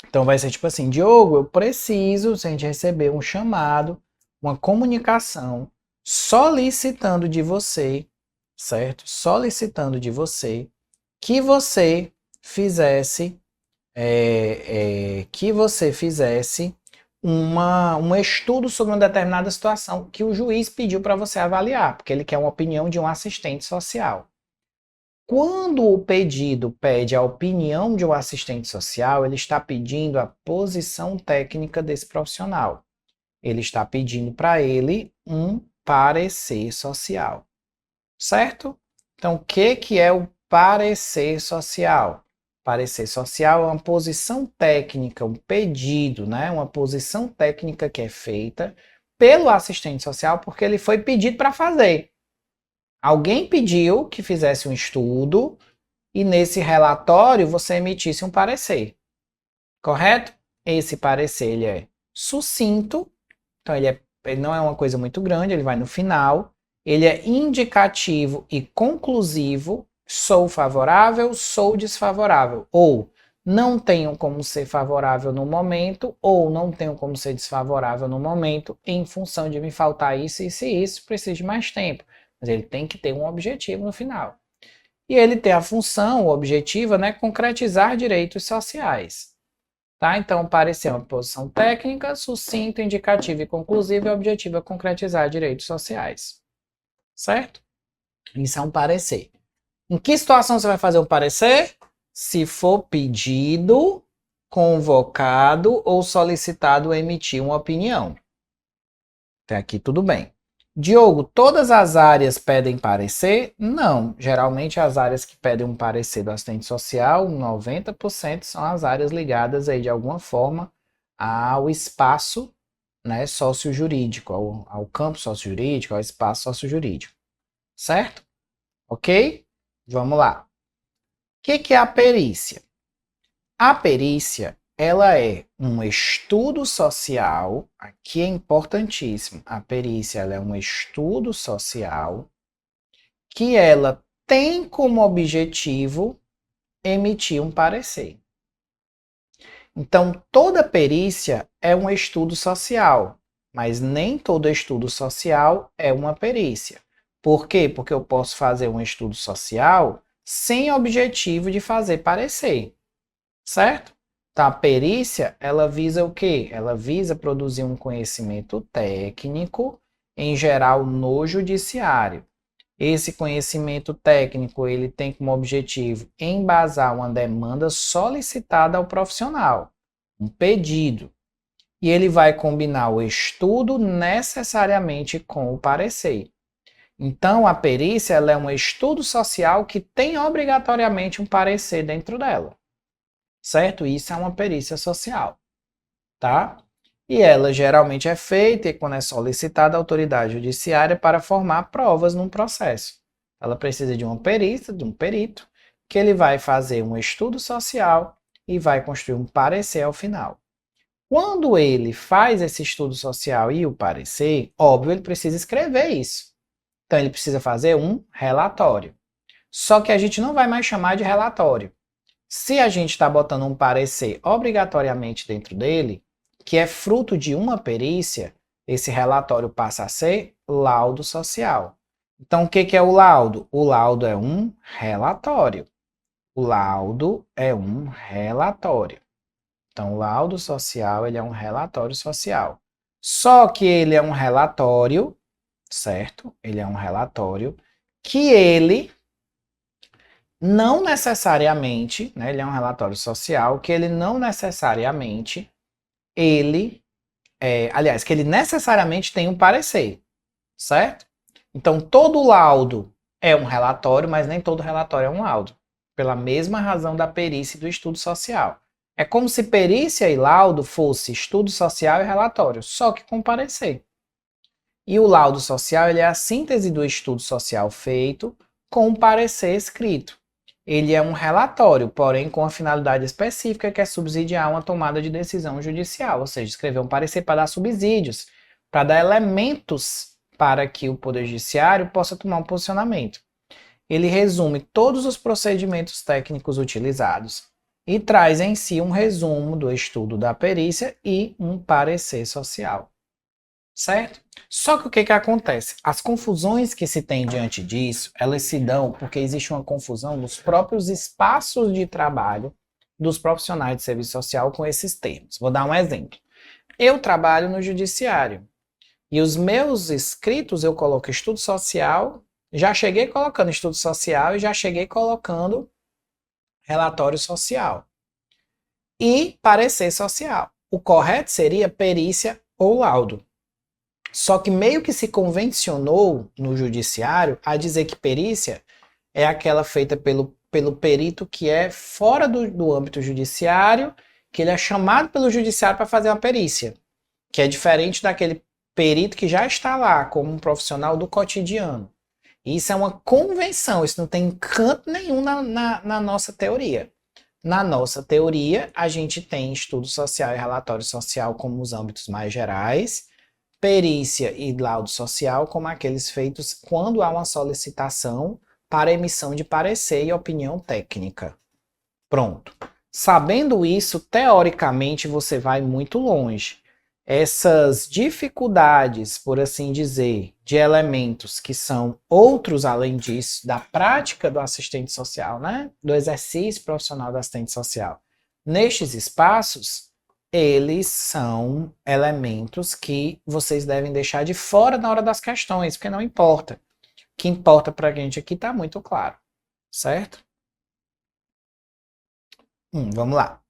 Então, vai ser tipo assim, Diogo, eu preciso, se a gente receber um chamado, uma comunicação, solicitando de você, certo? Solicitando de você que você fizesse, um estudo sobre uma determinada situação que o juiz pediu para você avaliar, porque ele quer uma opinião de um assistente social. Quando o pedido pede a opinião de um assistente social, ele está pedindo a posição técnica desse profissional. Ele está pedindo para ele um parecer social. Certo? Então, o que é o parecer social? Parecer social é uma posição técnica, um pedido, né? Uma posição técnica que é feita pelo assistente social porque ele foi pedido para fazer. Alguém pediu que fizesse um estudo e nesse relatório você emitisse um parecer, correto? Esse parecer ele é sucinto, então ele não é uma coisa muito grande, ele vai no final, ele é indicativo e conclusivo, sou favorável, sou desfavorável, ou não tenho como ser favorável no momento, ou não tenho como ser desfavorável no momento, em função de me faltar isso, isso e isso, preciso de mais tempo. Mas ele tem que ter um objetivo no final. E ele tem a função, o objetivo, né, concretizar direitos sociais. Tá? Então, parecer uma posição técnica, sucinta, indicativa e conclusiva, e o objetivo é concretizar direitos sociais. Certo? Isso é um parecer. Em que situação você vai fazer um parecer? Se for pedido, convocado ou solicitado emitir uma opinião. Até aqui tudo bem. Diogo, todas as áreas pedem parecer? Não. Geralmente as áreas que pedem um parecer do assistente social, 90% são as áreas ligadas aí de alguma forma ao espaço, né, sociojurídico, ao campo sociojurídico, ao espaço sociojurídico. Certo? Ok? Vamos lá. O que é a perícia? A perícia, ela é um estudo social, aqui é importantíssimo, a perícia ela é um estudo social que ela tem como objetivo emitir um parecer. Então, toda perícia é um estudo social, mas nem todo estudo social é uma perícia. Por quê? Porque eu posso fazer um estudo social sem objetivo de fazer parecer, certo? Então, a perícia, ela visa o quê? Ela visa produzir um conhecimento técnico, em geral no judiciário. Esse conhecimento técnico, ele tem como objetivo embasar uma demanda solicitada ao profissional, um pedido. E ele vai combinar o estudo necessariamente com o parecer. Então, a perícia ela é um estudo social que tem obrigatoriamente um parecer dentro dela. Certo? Isso é uma perícia social, tá? E ela geralmente é feita quando é solicitada a autoridade judiciária para formar provas num processo. Ela precisa de uma perícia, de um perito, que ele vai fazer um estudo social e vai construir um parecer ao final. Quando ele faz esse estudo social e o parecer, óbvio, ele precisa escrever isso. Então, ele precisa fazer um relatório. Só que a gente não vai mais chamar de relatório. Se a gente está botando um parecer obrigatoriamente dentro dele, que é fruto de uma perícia, esse relatório passa a ser laudo social. Então, o que é o laudo? O laudo é um relatório. O laudo é um relatório. Então, o laudo social ele é um relatório social. Só que ele é um relatório, certo? Ele é um relatório que ele não necessariamente, né, ele é um relatório social que ele não necessariamente, que ele necessariamente tem um parecer, certo? Então, todo laudo é um relatório, mas nem todo relatório é um laudo, pela mesma razão da perícia e do estudo social. É como se perícia e laudo fosse estudo social e relatório, só que com parecer. E o laudo social ele é a síntese do estudo social feito com um parecer escrito. Ele é um relatório, porém com a finalidade específica que é subsidiar uma tomada de decisão judicial, ou seja, escrever um parecer para dar subsídios, para dar elementos para que o Poder Judiciário possa tomar um posicionamento. Ele resume todos os procedimentos técnicos utilizados e traz em si um resumo do estudo da perícia e um parecer social. Certo? Só que o que acontece? As confusões que se tem diante disso, elas se dão porque existe uma confusão nos próprios espaços de trabalho dos profissionais de serviço social com esses termos. Vou dar um exemplo. Eu trabalho no judiciário e os meus escritos eu coloco estudo social, já cheguei colocando estudo social e já cheguei colocando relatório social e parecer social. O correto seria perícia ou laudo. Só que meio que se convencionou no judiciário a dizer que perícia é aquela feita pelo pelo perito que é fora do âmbito judiciário, que ele é chamado pelo judiciário para fazer uma perícia, que é diferente daquele perito que já está lá como um profissional do cotidiano. Isso é uma convenção, isso não tem canto nenhum na nossa teoria. Na nossa teoria, a gente tem estudo social e relatório social como os âmbitos mais gerais, perícia e laudo social como aqueles feitos quando há uma solicitação para emissão de parecer e opinião técnica. Pronto. Sabendo isso, teoricamente você vai muito longe. Essas dificuldades, por assim dizer, de elementos que são outros além disso, da prática do assistente social, né? Do exercício profissional do assistente social, nestes espaços, eles são elementos que vocês devem deixar de fora na hora das questões, porque não importa. O que importa para a gente aqui está muito claro, certo? Vamos lá.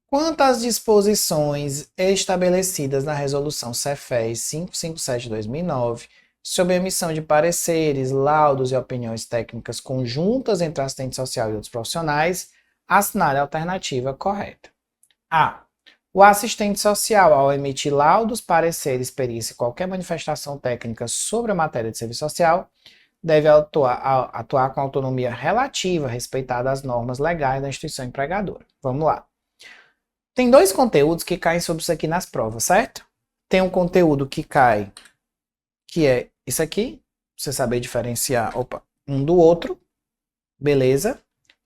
Quanto às disposições estabelecidas na Resolução CEFES 557/2009, sobre a emissão de pareceres, laudos e opiniões técnicas conjuntas entre assistente social e outros profissionais, assinale a alternativa correta. A. O assistente social, ao emitir laudos, pareceres, perícia e qualquer manifestação técnica sobre a matéria de serviço social, deve atuar com autonomia relativa, respeitada as normas legais da instituição empregadora. Vamos lá. Tem dois conteúdos que caem sobre isso aqui nas provas, certo? Tem um conteúdo que cai, que é isso aqui, você saber diferenciar, um do outro, beleza?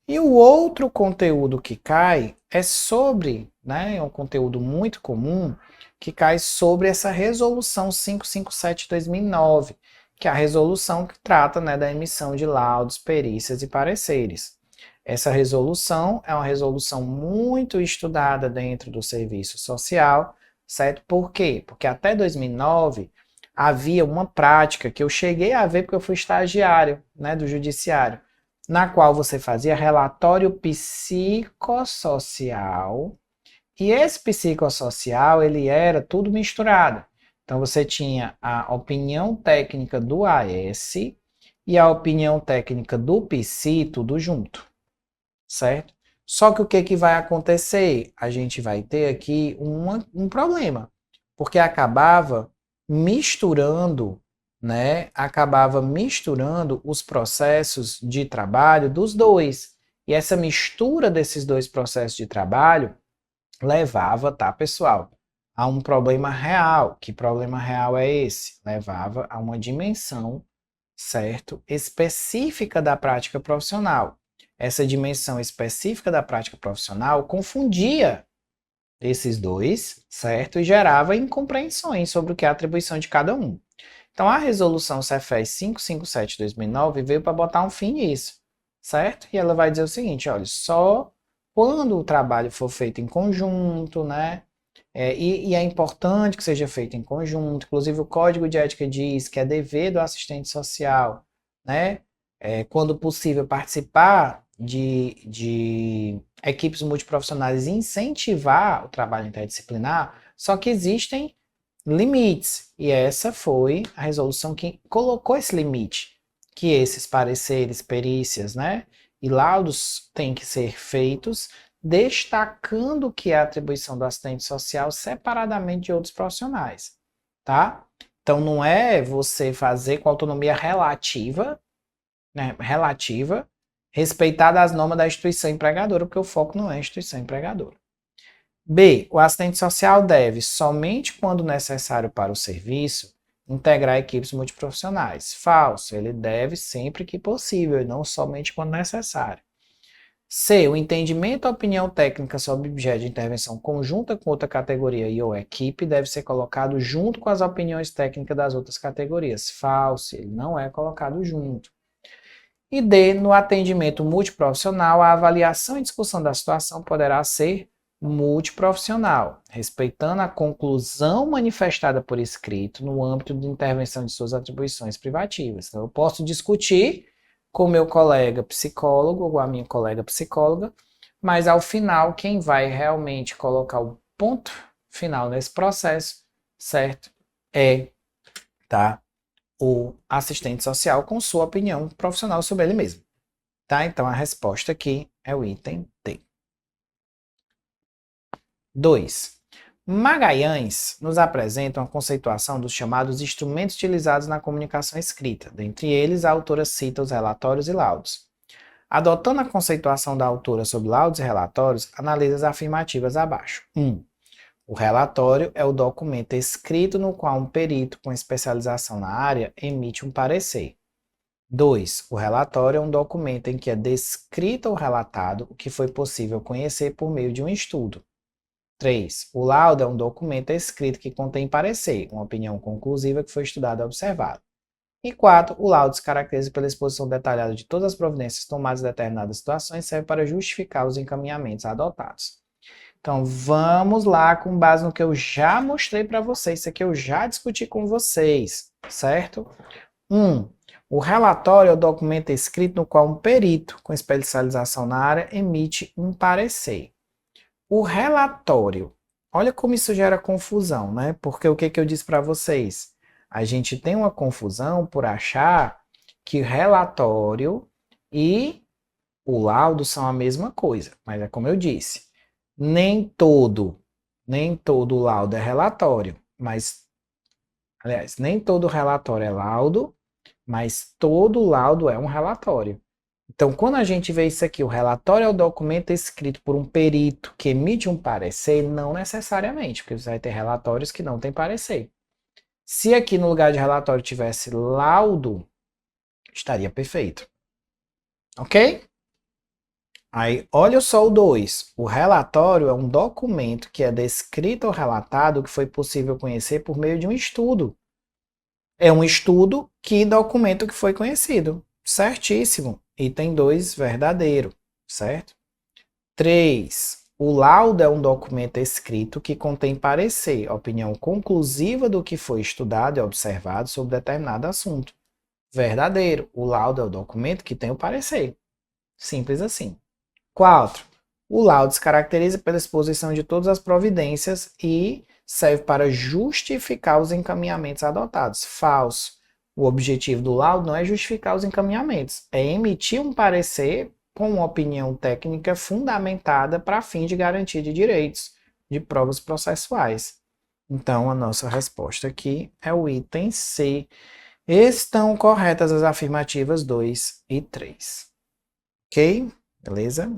E o outro conteúdo que cai é sobre, né, é um conteúdo muito comum, que cai sobre essa resolução 557/2009, que é a resolução que trata, né, da emissão de laudos, perícias e pareceres. Essa resolução é uma resolução muito estudada dentro do serviço social, certo? Por quê? Porque até 2009 havia uma prática que eu cheguei a ver porque eu fui estagiário, né, do judiciário, na qual você fazia relatório psicossocial, e esse psicossocial ele era tudo misturado. Então você tinha a opinião técnica do AS e a opinião técnica do psi, tudo junto, certo? Só que o que vai acontecer? A gente vai ter aqui um problema, porque acabava misturando, né? Acabava misturando os processos de trabalho dos dois. E essa mistura desses dois processos de trabalho levava, tá, pessoal, a um problema real. Que problema real é esse? Levava a uma dimensão, certo? Específica da prática profissional. Essa dimensão específica da prática profissional confundia esses dois, certo? E gerava incompreensões sobre o que é a atribuição de cada um. Então, a resolução CEFES 557/2009 veio para botar um fim nisso, certo? E ela vai dizer o seguinte, olha, só quando o trabalho for feito em conjunto, né? E é importante que seja feito em conjunto, inclusive o Código de Ética diz que é dever do assistente social, né? Quando possível, participar de equipes multiprofissionais e incentivar o trabalho interdisciplinar, só que existem limites, e essa foi a resolução que colocou esse limite, que esses pareceres, perícias, né, e laudos têm que ser feitos destacando que é a atribuição do assistente social separadamente de outros profissionais, tá? Então não é você fazer com autonomia relativa, né, respeitada as normas da instituição empregadora, porque o foco não é a instituição empregadora. B. O assistente social deve, somente quando necessário para o serviço, integrar equipes multiprofissionais. Falso. Ele deve sempre que possível, e não somente quando necessário. C. O entendimento ou opinião técnica sobre objeto de intervenção conjunta com outra categoria e ou equipe deve ser colocado junto com as opiniões técnicas das outras categorias. Falso. Ele não é colocado junto. E D. No atendimento multiprofissional, a avaliação e discussão da situação poderá ser multiprofissional, respeitando a conclusão manifestada por escrito no âmbito de intervenção de suas atribuições privativas. Então, eu posso discutir com meu colega psicólogo ou a minha colega psicóloga, mas ao final, quem vai realmente colocar o ponto final nesse processo, certo? Tá? O assistente social com sua opinião profissional sobre ele mesmo. Tá? Então, a resposta aqui é o item D. 2. Magalhães nos apresenta uma conceituação dos chamados instrumentos utilizados na comunicação escrita. Dentre eles, a autora cita os relatórios e laudos. Adotando a conceituação da autora sobre laudos e relatórios, analisa as afirmativas abaixo. 1. O relatório é o documento escrito no qual um perito com especialização na área emite um parecer. 2. O relatório é um documento em que é descrito ou relatado o que foi possível conhecer por meio de um estudo. 3. O laudo é um documento escrito que contém parecer, uma opinião conclusiva que foi estudada e observada. E 4. O laudo se caracteriza pela exposição detalhada de todas as providências tomadas em determinadas situações e serve para justificar os encaminhamentos adotados. Então, vamos lá com base no que eu já mostrei para vocês, isso aqui eu já discuti com vocês, certo? 1. O relatório é o documento escrito no qual um perito com especialização na área emite um parecer. O relatório, olha como isso gera confusão, né? Porque o que eu disse para vocês? A gente tem uma confusão por achar que relatório e o laudo são a mesma coisa, mas é como eu disse, nem todo laudo é relatório, mas, aliás, nem todo relatório é laudo, mas todo laudo é um relatório. Então, quando a gente vê isso aqui, o relatório é o documento escrito por um perito que emite um parecer, não necessariamente, porque você vai ter relatórios que não têm parecer. Se aqui no lugar de relatório tivesse laudo, estaria perfeito. Ok? Aí, olha só o 2. O relatório é um documento que é descrito ou relatado que foi possível conhecer por meio de um estudo. É um estudo que documenta o que foi conhecido. Certíssimo. Item 2, verdadeiro. Certo? 3. O laudo é um documento escrito que contém parecer, opinião conclusiva do que foi estudado e observado sobre determinado assunto. Verdadeiro. O laudo é o documento que tem o parecer. Simples assim. 4. O laudo se caracteriza pela exposição de todas as providências e serve para justificar os encaminhamentos adotados. Falso. O objetivo do laudo não é justificar os encaminhamentos, é emitir um parecer com uma opinião técnica fundamentada para fim de garantia de direitos, de provas processuais. Então, a nossa resposta aqui é o item C. Estão corretas as afirmativas 2 e 3. Ok? Beleza?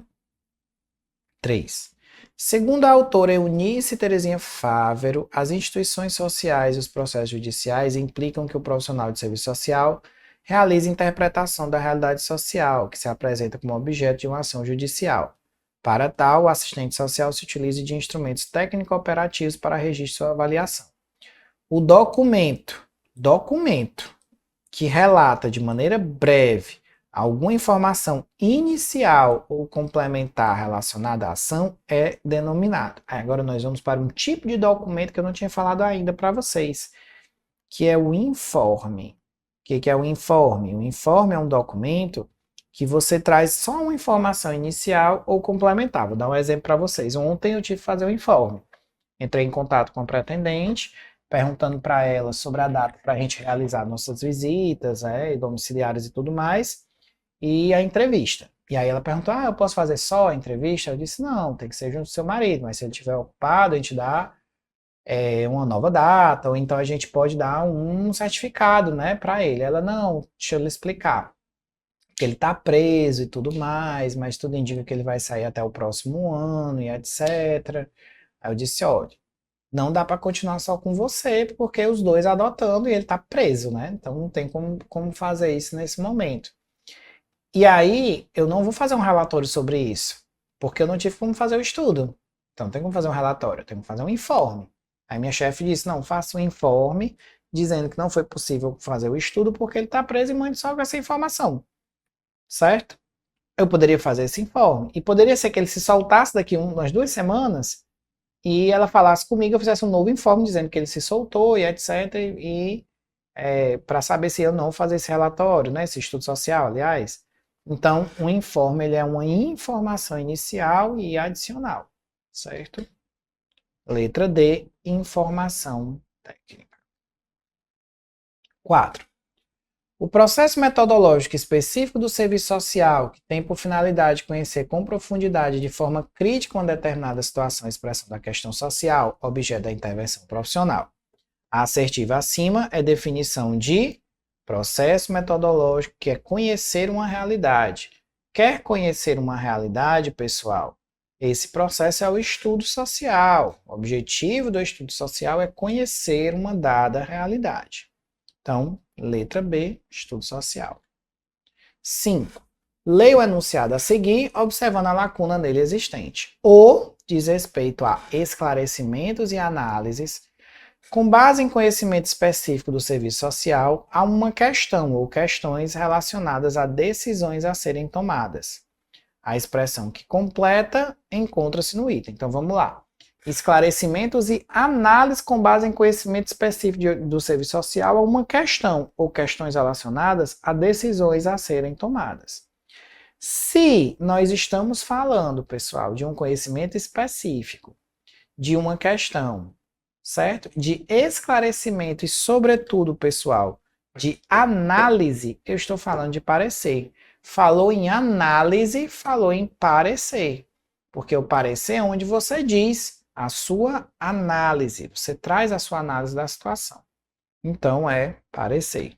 3. Segundo a autora Eunice Terezinha Fávero, as instituições sociais e os processos judiciais implicam que o profissional de serviço social realize interpretação da realidade social, que se apresenta como objeto de uma ação judicial. Para tal, o assistente social se utiliza de instrumentos técnico-operativos para registro sua avaliação. O documento que relata de maneira breve alguma informação inicial ou complementar relacionada à ação é denominado. Agora nós vamos para um tipo de documento que eu não tinha falado ainda para vocês, que é o informe. O que é o informe? O informe é um documento que você traz só uma informação inicial ou complementar. Vou dar um exemplo para vocês. Ontem eu tive que fazer um informe. Entrei em contato com a pretendente, perguntando para ela sobre a data para a gente realizar nossas visitas, domiciliares e tudo mais, e a entrevista. E aí ela perguntou, eu posso fazer só a entrevista? Eu disse, não, tem que ser junto com seu marido, mas se ele estiver ocupado, a gente dá uma nova data, ou então a gente pode dar um certificado, né, para ele. Ela, não, deixa eu lhe explicar. Que ele está preso e tudo mais, mas tudo indica que ele vai sair até o próximo ano e etc. Aí eu disse, olha, não dá para continuar só com você, porque os dois adotando e ele está preso, né? Então não tem como fazer isso nesse momento. E aí, eu não vou fazer um relatório sobre isso, porque eu não tive como fazer o estudo. Então, não tem como fazer um relatório, eu tenho que fazer um informe. Aí minha chefe disse, não, faça um informe dizendo que não foi possível fazer o estudo porque ele está preso e mande só com essa informação. Certo? Eu poderia fazer esse informe. E poderia ser que ele se soltasse daqui umas 2 semanas e ela falasse comigo, eu fizesse um novo informe dizendo que ele se soltou e etc. E para saber se eu não fazer esse relatório, né, esse estudo social, aliás. Então, um informe ele é uma informação inicial e adicional, certo? Letra D, informação técnica. 4. O processo metodológico específico do serviço social, que tem por finalidade conhecer com profundidade e de forma crítica uma determinada situação e expressão da questão social, objeto da intervenção profissional. A assertiva acima é definição de processo metodológico, que é conhecer uma realidade. Quer conhecer uma realidade, pessoal? Esse processo é o estudo social. O objetivo do estudo social é conhecer uma dada realidade. Então, letra B, estudo social. 5. Leia o enunciado a seguir, observando a lacuna nele existente. O diz respeito a esclarecimentos e análises com base em conhecimento específico do serviço social, há uma questão ou questões relacionadas a decisões a serem tomadas. A expressão que completa encontra-se no item. Então vamos lá. Esclarecimentos e análise com base em conhecimento específico do serviço social a uma questão ou questões relacionadas a decisões a serem tomadas. Se nós estamos falando, pessoal, de um conhecimento específico, de uma questão, certo? De esclarecimento e, sobretudo, pessoal, de análise, eu estou falando de parecer. Falou em análise, falou em parecer. Porque o parecer é onde você diz a sua análise. Você traz a sua análise da situação. Então, é parecer.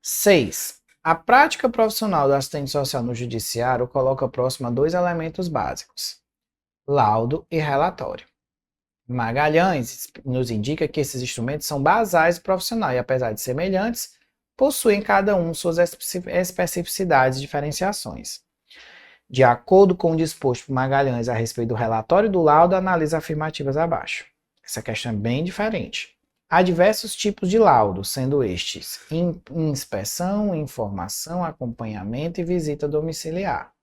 6. A prática profissional do assistente social no judiciário coloca próximo a dois elementos básicos: laudo e relatório. Magalhães nos indica que esses instrumentos são basais e profissionais, e apesar de semelhantes, possuem cada um suas especificidades e diferenciações. De acordo com o disposto por Magalhães a respeito do relatório do laudo, analisa afirmativas abaixo. Essa questão é bem diferente. Há diversos tipos de laudo, sendo estes inspeção, informação, acompanhamento e visita domiciliar.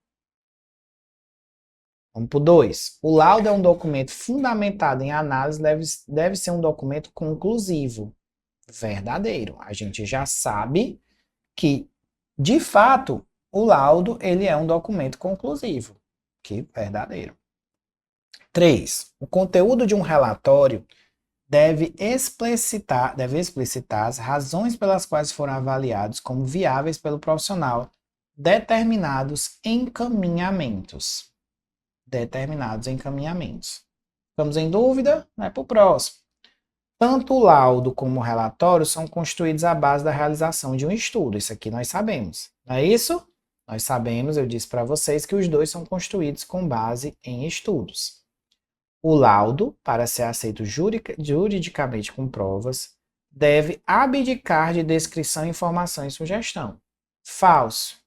Vamos para o 2. O laudo é um documento fundamentado em análise, deve ser um documento conclusivo, verdadeiro. A gente já sabe que, de fato, o laudo ele é um documento conclusivo, que verdadeiro. 3. O conteúdo de um relatório deve explicitar as razões pelas quais foram avaliados como viáveis pelo profissional determinados encaminhamentos. Estamos em dúvida? Vai para o próximo. Tanto o laudo como o relatório são construídos à base da realização de um estudo. Isso aqui nós sabemos. Não é isso? Nós sabemos, eu disse para vocês que os dois são construídos com base em estudos. O laudo, para ser aceito juridicamente com provas, deve abdicar de descrição, informação e sugestão. Falso.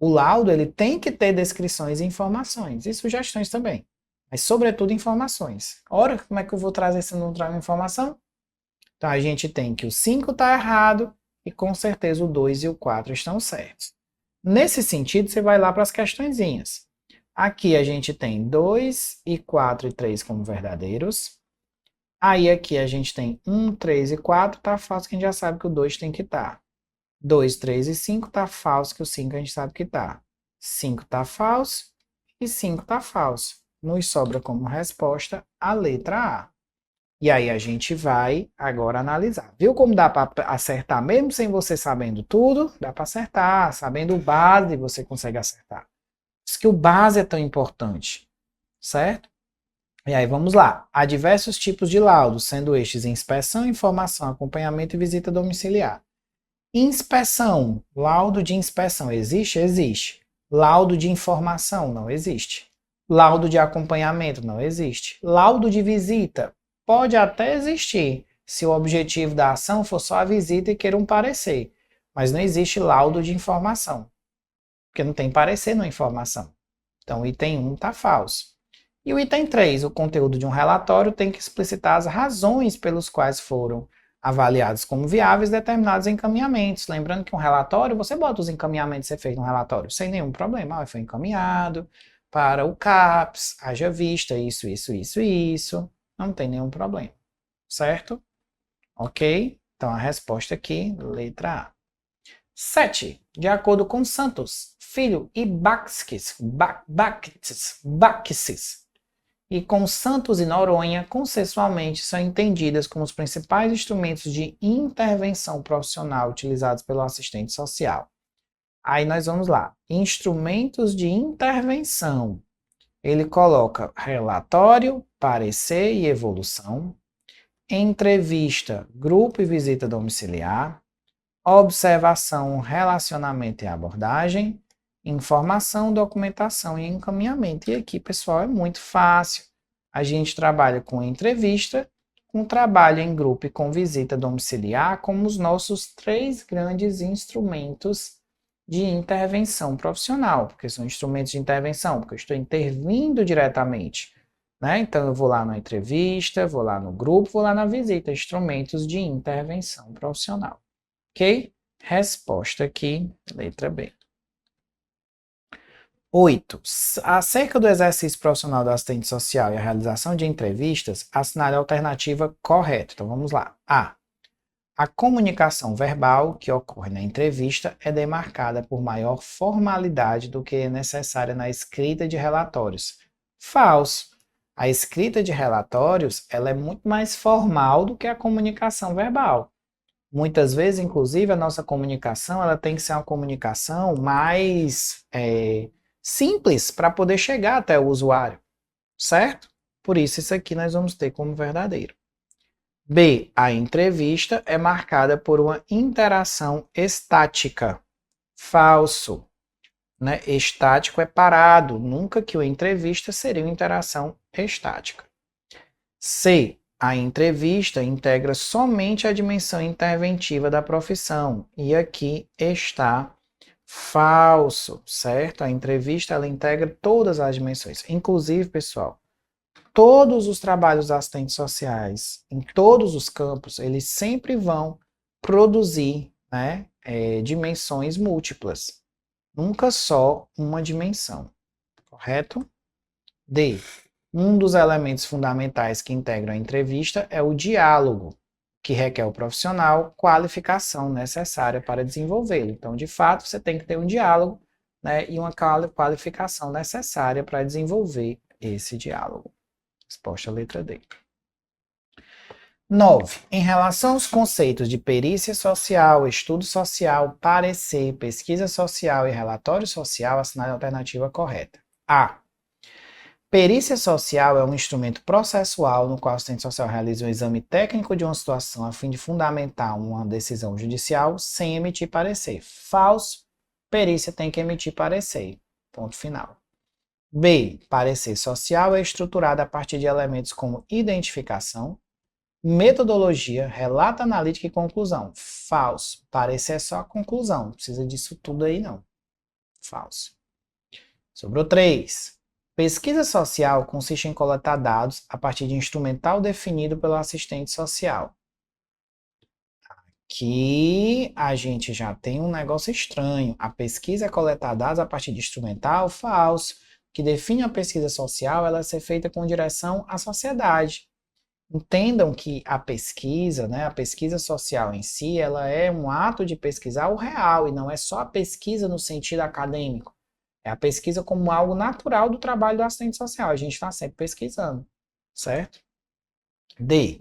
O laudo ele tem que ter descrições e informações, e sugestões também, mas sobretudo informações. Ora, como é que eu vou trazer se eu não trago informação? Então a gente tem que o 5 está errado e com certeza o 2 e o 4 estão certos. Nesse sentido, você vai lá para as questõezinhas. Aqui a gente tem 2 e 4 e 3 como verdadeiros. Aí aqui a gente tem 1, 3 e 4, tá falso que a gente já sabe que o 2 tem que estar. 2, 3 e 5 tá falso, que o 5 a gente sabe que tá. 5 tá falso e 5 tá falso. Nos sobra como resposta a letra A. E aí a gente vai agora analisar. Viu como dá para acertar mesmo sem você sabendo tudo? Dá para acertar. Sabendo o base, você consegue acertar. Por isso que o base é tão importante, certo? E aí vamos lá. Há diversos tipos de laudos, sendo estes inspeção, informação, acompanhamento e visita domiciliar. Inspeção, laudo de inspeção existe? Existe. Laudo de informação não existe. Laudo de acompanhamento não existe. Laudo de visita pode até existir, se o objetivo da ação for só a visita e queira um parecer, mas não existe laudo de informação, porque não tem parecer na informação. Então o item 1 está falso. E o item 3, o conteúdo de um relatório tem que explicitar as razões pelas quais foram avaliados como viáveis determinados encaminhamentos. Lembrando que um relatório, você bota os encaminhamentos que você fez no relatório sem nenhum problema. Foi encaminhado para o CAPS, haja vista isso, isso. Não tem nenhum problema, certo? Ok? Então a resposta aqui, letra A. 7. De acordo com Santos, Filho e Bacchis, e com Santos e Noronha, consensualmente, são entendidas como os principais instrumentos de intervenção profissional utilizados pelo assistente social. Aí nós vamos lá. Instrumentos de intervenção. Ele coloca relatório, parecer e evolução, entrevista, grupo e visita domiciliar, observação, relacionamento e abordagem, informação, documentação e encaminhamento. E aqui, pessoal, é muito fácil. A gente trabalha com entrevista, com trabalho em grupo e com visita domiciliar como os nossos 3 grandes instrumentos de intervenção profissional, porque são instrumentos de intervenção, porque eu estou intervindo diretamente, né? Então, eu vou lá na entrevista, vou lá no grupo, vou lá na visita, instrumentos de intervenção profissional. Ok? Resposta aqui, letra B. 8. Acerca do exercício profissional do assistente social e a realização de entrevistas, assinale a alternativa correta. Então, vamos lá. A. A comunicação verbal que ocorre na entrevista é demarcada por maior formalidade do que é necessária na escrita de relatórios. Falso. A escrita de relatórios ela é muito mais formal do que a comunicação verbal. Muitas vezes, inclusive, a nossa comunicação ela tem que ser uma comunicação mais simples para poder chegar até o usuário, certo? Por isso, isso aqui nós vamos ter como verdadeiro. B. A entrevista é marcada por uma interação estática. Falso. Né? Estático é parado. Nunca que uma entrevista seria uma interação estática. C. A entrevista integra somente a dimensão interventiva da profissão. E aqui está falso, certo? A entrevista ela integra todas as dimensões. Inclusive, pessoal, todos os trabalhos assistentes sociais, em todos os campos, eles sempre vão produzir, né, dimensões múltiplas. Nunca só uma dimensão. Correto? D. Um dos elementos fundamentais que integram a entrevista é o diálogo, que requer ao profissional qualificação necessária para desenvolvê-lo. Então, de fato, você tem que ter um diálogo, né, e uma qualificação necessária para desenvolver esse diálogo. Resposta letra D. 9. Em relação aos conceitos de perícia social, estudo social, parecer, pesquisa social e relatório social, assinale a alternativa correta. A. Perícia social é um instrumento processual no qual o assistente social realiza um exame técnico de uma situação a fim de fundamentar uma decisão judicial sem emitir parecer. Falso. Perícia tem que emitir parecer. Ponto final. B. Parecer social é estruturado a partir de elementos como identificação, metodologia, relato analítico e conclusão. Falso. Parecer é só a conclusão. Não precisa disso tudo aí, não. Falso. Sobrou 3. Pesquisa social consiste em coletar dados a partir de instrumental definido pelo assistente social. Aqui a gente já tem um negócio estranho. A pesquisa é coletar dados a partir de instrumental? Falso. Que define a pesquisa social, ela é ser feita com direção à sociedade. Entendam que a pesquisa, né, a pesquisa social em si, ela é um ato de pesquisar o real, e não é só a pesquisa no sentido acadêmico. É a pesquisa como algo natural do trabalho do assistente social. A gente está sempre pesquisando, certo? D.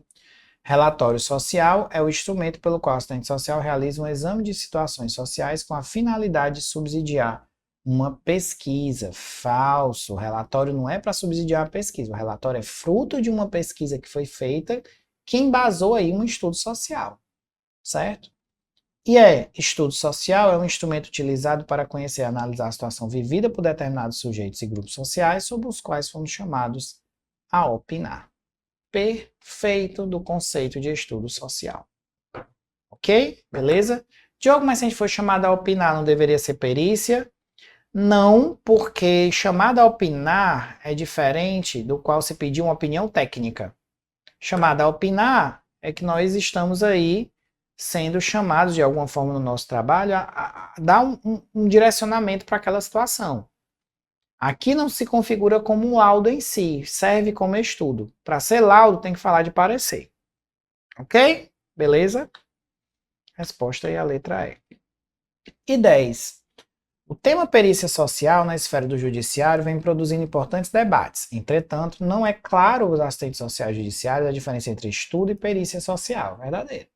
Relatório social é o instrumento pelo qual o assistente social realiza um exame de situações sociais com a finalidade de subsidiar uma pesquisa. Falso. O relatório não é para subsidiar a pesquisa. O relatório é fruto de uma pesquisa que foi feita que embasou aí um estudo social, certo? E estudo social é um instrumento utilizado para conhecer e analisar a situação vivida por determinados sujeitos e grupos sociais sobre os quais fomos chamados a opinar. Perfeito do conceito de estudo social. Ok? Beleza? Diogo, mas se a gente for chamado a opinar, não deveria ser perícia? Não, porque chamado a opinar é diferente do qual se pediu uma opinião técnica. Chamado a opinar é que nós estamos aí sendo chamados de alguma forma no nosso trabalho a dar um direcionamento para aquela situação. Aqui não se configura como um laudo em si, serve como estudo. Para ser laudo tem que falar de parecer. Ok? Beleza? Resposta aí a letra E. E 10. O tema perícia social na esfera do judiciário vem produzindo importantes debates. Entretanto, não é claro aos assistentes sociais judiciários a diferença entre estudo e perícia social. Verdadeiro.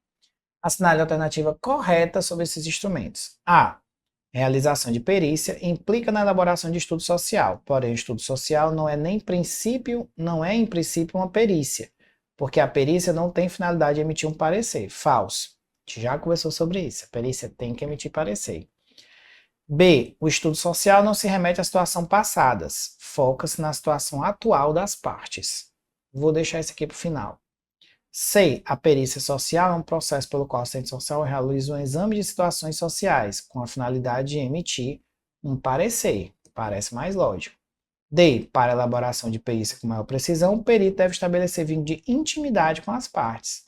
Assinale a alternativa correta sobre esses instrumentos. A. Realização de perícia implica na elaboração de estudo social, porém o estudo social não é em princípio uma perícia, porque a perícia não tem finalidade de emitir um parecer. Falso. A gente já conversou sobre isso. A perícia tem que emitir parecer. B. O estudo social não se remete à situação passadas, foca-se na situação atual das partes. Vou deixar isso aqui para o final. C. A perícia social é um processo pelo qual o assistente social realiza um exame de situações sociais, com a finalidade de emitir um parecer. Parece mais lógico. D. Para a elaboração de perícia com maior precisão, o perito deve estabelecer vínculo de intimidade com as partes.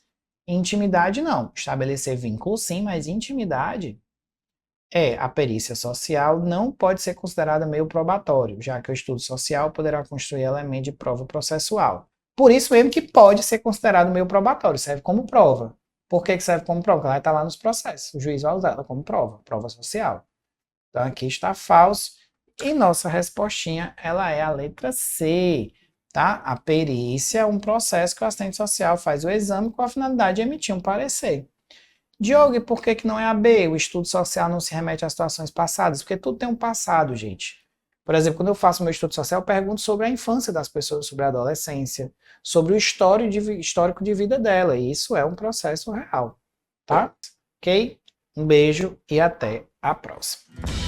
Intimidade não. Estabelecer vínculo sim, mas intimidade a perícia social não pode ser considerada meio probatório, já que o estudo social poderá construir elementos de prova processual. Por isso mesmo que pode ser considerado meio probatório, serve como prova. Por que serve como prova? Porque ela está lá nos processos, o juiz vai usar ela como prova, prova social. Então aqui está falso, e nossa respostinha, ela é a letra C, tá? A perícia é um processo que o assistente social faz o exame com a finalidade de emitir um parecer. Diogo, e por que que não é a B? O estudo social não se remete a situações passadas? Porque tudo tem um passado, gente. Por exemplo, quando eu faço meu estudo social, eu pergunto sobre a infância das pessoas, sobre a adolescência, sobre o histórico de vida dela, e isso é um processo real, tá? Ok? Um beijo e até a próxima.